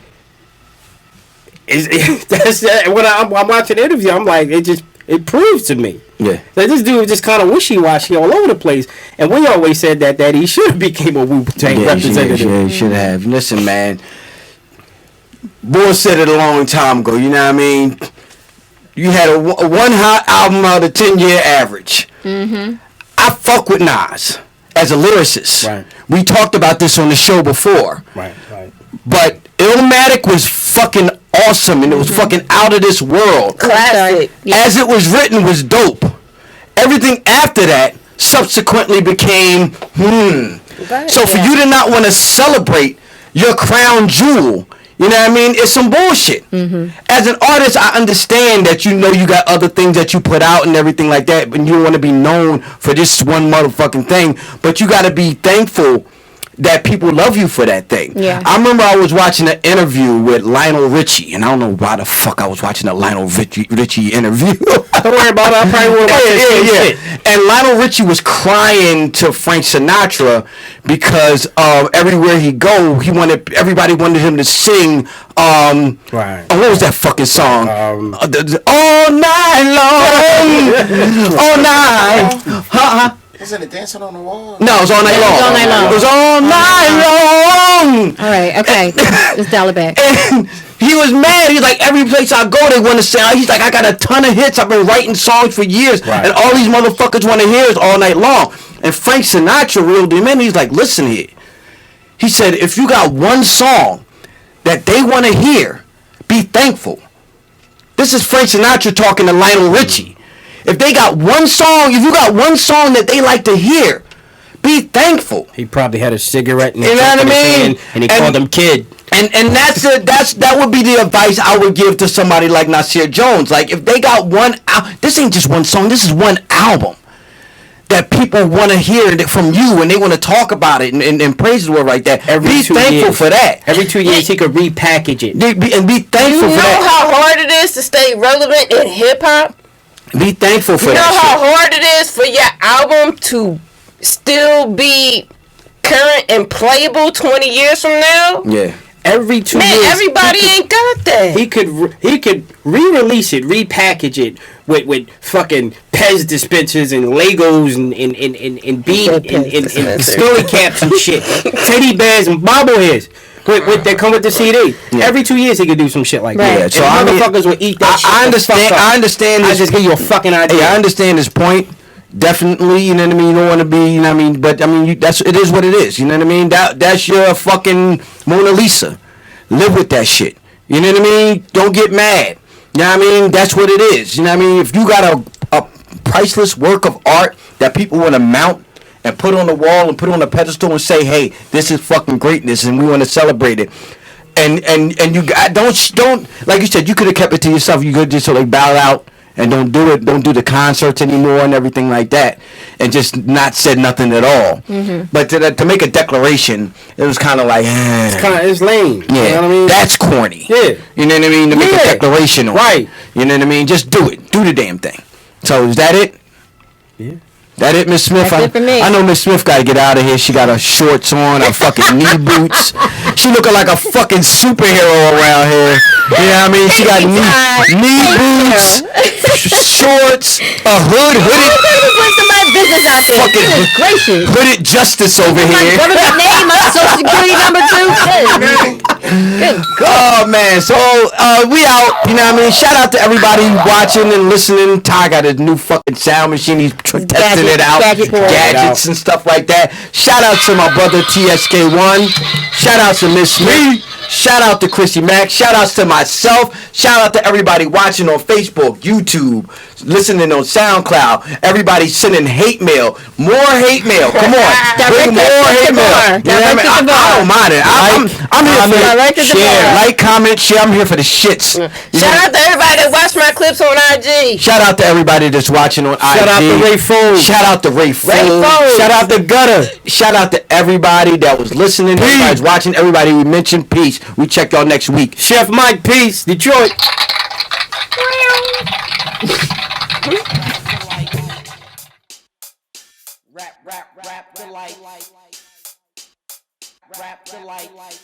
That's when I'm watching the interview, I'm like, it proves to me. Yeah. That this dude was just kind of wishy-washy all over the place. And we always said that he should have became a Wu-Tang representative. Yeah, he should have. Listen, man. Boy said it a long time ago, you know what I mean? You had a one hot album out of 10-year average. Mm-hmm. I fuck with Nas as a lyricist. Right. We talked about this on the show before. Right. But Illmatic was fucking awesome, and it was fucking out of this world. Classic. As it was written was dope. Everything after that subsequently became So for you to not want to celebrate your crown jewel, you know what I mean? It's some bullshit. Mm-hmm. As an artist, I understand that you got other things that you put out and everything like that, but you don't want to be known for this one motherfucking thing. But you got to be thankful that people love you for that thing. Yeah. I remember I was watching an interview with Lionel Richie, and I don't know why the fuck I was watching a Lionel Richie interview. Don't worry about it. I probably would have watched shit. And Lionel Richie was crying to Frank Sinatra because everywhere he go, everybody wanted him to sing. Right. What was that fucking song? All night long, all night. Isn't it Dancing on the Wall? No, it was all night long. It was all night long. It was all night long. All right, okay. Let's dial it back. And he was mad. He's like, every place I go, they want to say. He's like, I got a ton of hits. I've been writing songs for years, and all these motherfuckers want to hear is all night long. And Frank Sinatra reeled him in. He's like, listen here. He said, if you got one song that they want to hear, be thankful. This is Frank Sinatra talking to Lionel Richie. If you got one song that they like to hear, be thankful. He probably had a cigarette in his hand, and he called him kid. And that would be the advice I would give to somebody like Nasir Jones. Like, if they got this ain't just one song, this is one album that people want to hear from you, and they want to talk about it and praise the word like that. Be thankful for that. Every 2 years, he could repackage it. And be thankful for that. You know how hard it is to stay relevant in hip-hop? Be thankful for that. You know how shit. hard it is for your album to still be current and playable 20 years from now? Yeah. Every 2 years. Man, everybody ain't got that. He could re-release it, repackage it with fucking Pez dispensers and Legos and bead and Scully caps and shit, teddy bears and bobbleheads. That come with the CD. Yeah. Every 2 years he could do some shit like that. Yeah, so motherfuckers would eat that shit. I understand. I just give you a fucking idea. Hey, I understand his point. Definitely, you know what I mean. You don't want to be, you know what I mean. But I mean, it is what it is. You know what I mean. That's your fucking Mona Lisa. Live with that shit. You know what I mean. Don't get mad. You know what I mean. That's what it is. You know what I mean. If you got a priceless work of art that people want to mount and put on the wall and put on a pedestal and say, hey, this is fucking greatness and we want to celebrate it. And you don't like you said, you could have kept it to yourself. You could just like bow out and don't do the concerts anymore and everything like that, and just not said nothing at all. Mm-hmm. But to make a declaration, it was kind of like it's lame. Yeah, you know what I mean? That's corny. Yeah, you know what I mean. To make a declaration on it. You know what I mean? Just do it. Do the damn thing. So is that it? Yeah. That it, Miss Smith? That's it for me. I know Miss Smith got to get out of here. She got her shorts on, her fucking knee boots. She looking like a fucking superhero around here. You know what I mean? She got knee boots, shorts, a hooded. Put somebody's business out there. Goodness gracious. Hooded Justice over My here. government name, my social security number too. Good. Oh man, so we out. You know what I mean? Shout out to everybody watching and listening. Ty got a new fucking sound machine. He's testing it out, gadgets and stuff like that. Shout out to my brother TSK1. Shout out to Miss Smith. Shout out to Chrissy Mac. Shout outs to myself. Shout out to everybody watching on Facebook, YouTube, listening on SoundCloud. Everybody sending hate mail. More hate mail. Come on. Bring more hate mail. You know what I mean? I don't mind it. I'm here for the share. Like, comment, share. I'm here for the shits. Shout out to everybody that watched my clip clips on IG. Shout out to everybody that's watching on IG. Shout out to Ray Fool. Shout out to Ray Fool. Shout out to Gutter. Shout out to everybody that was listening. Everybody's watching. Everybody we mentioned. Peace. We check y'all next week. Chef Mike, peace. Detroit. Rap Delites. Rap Delites.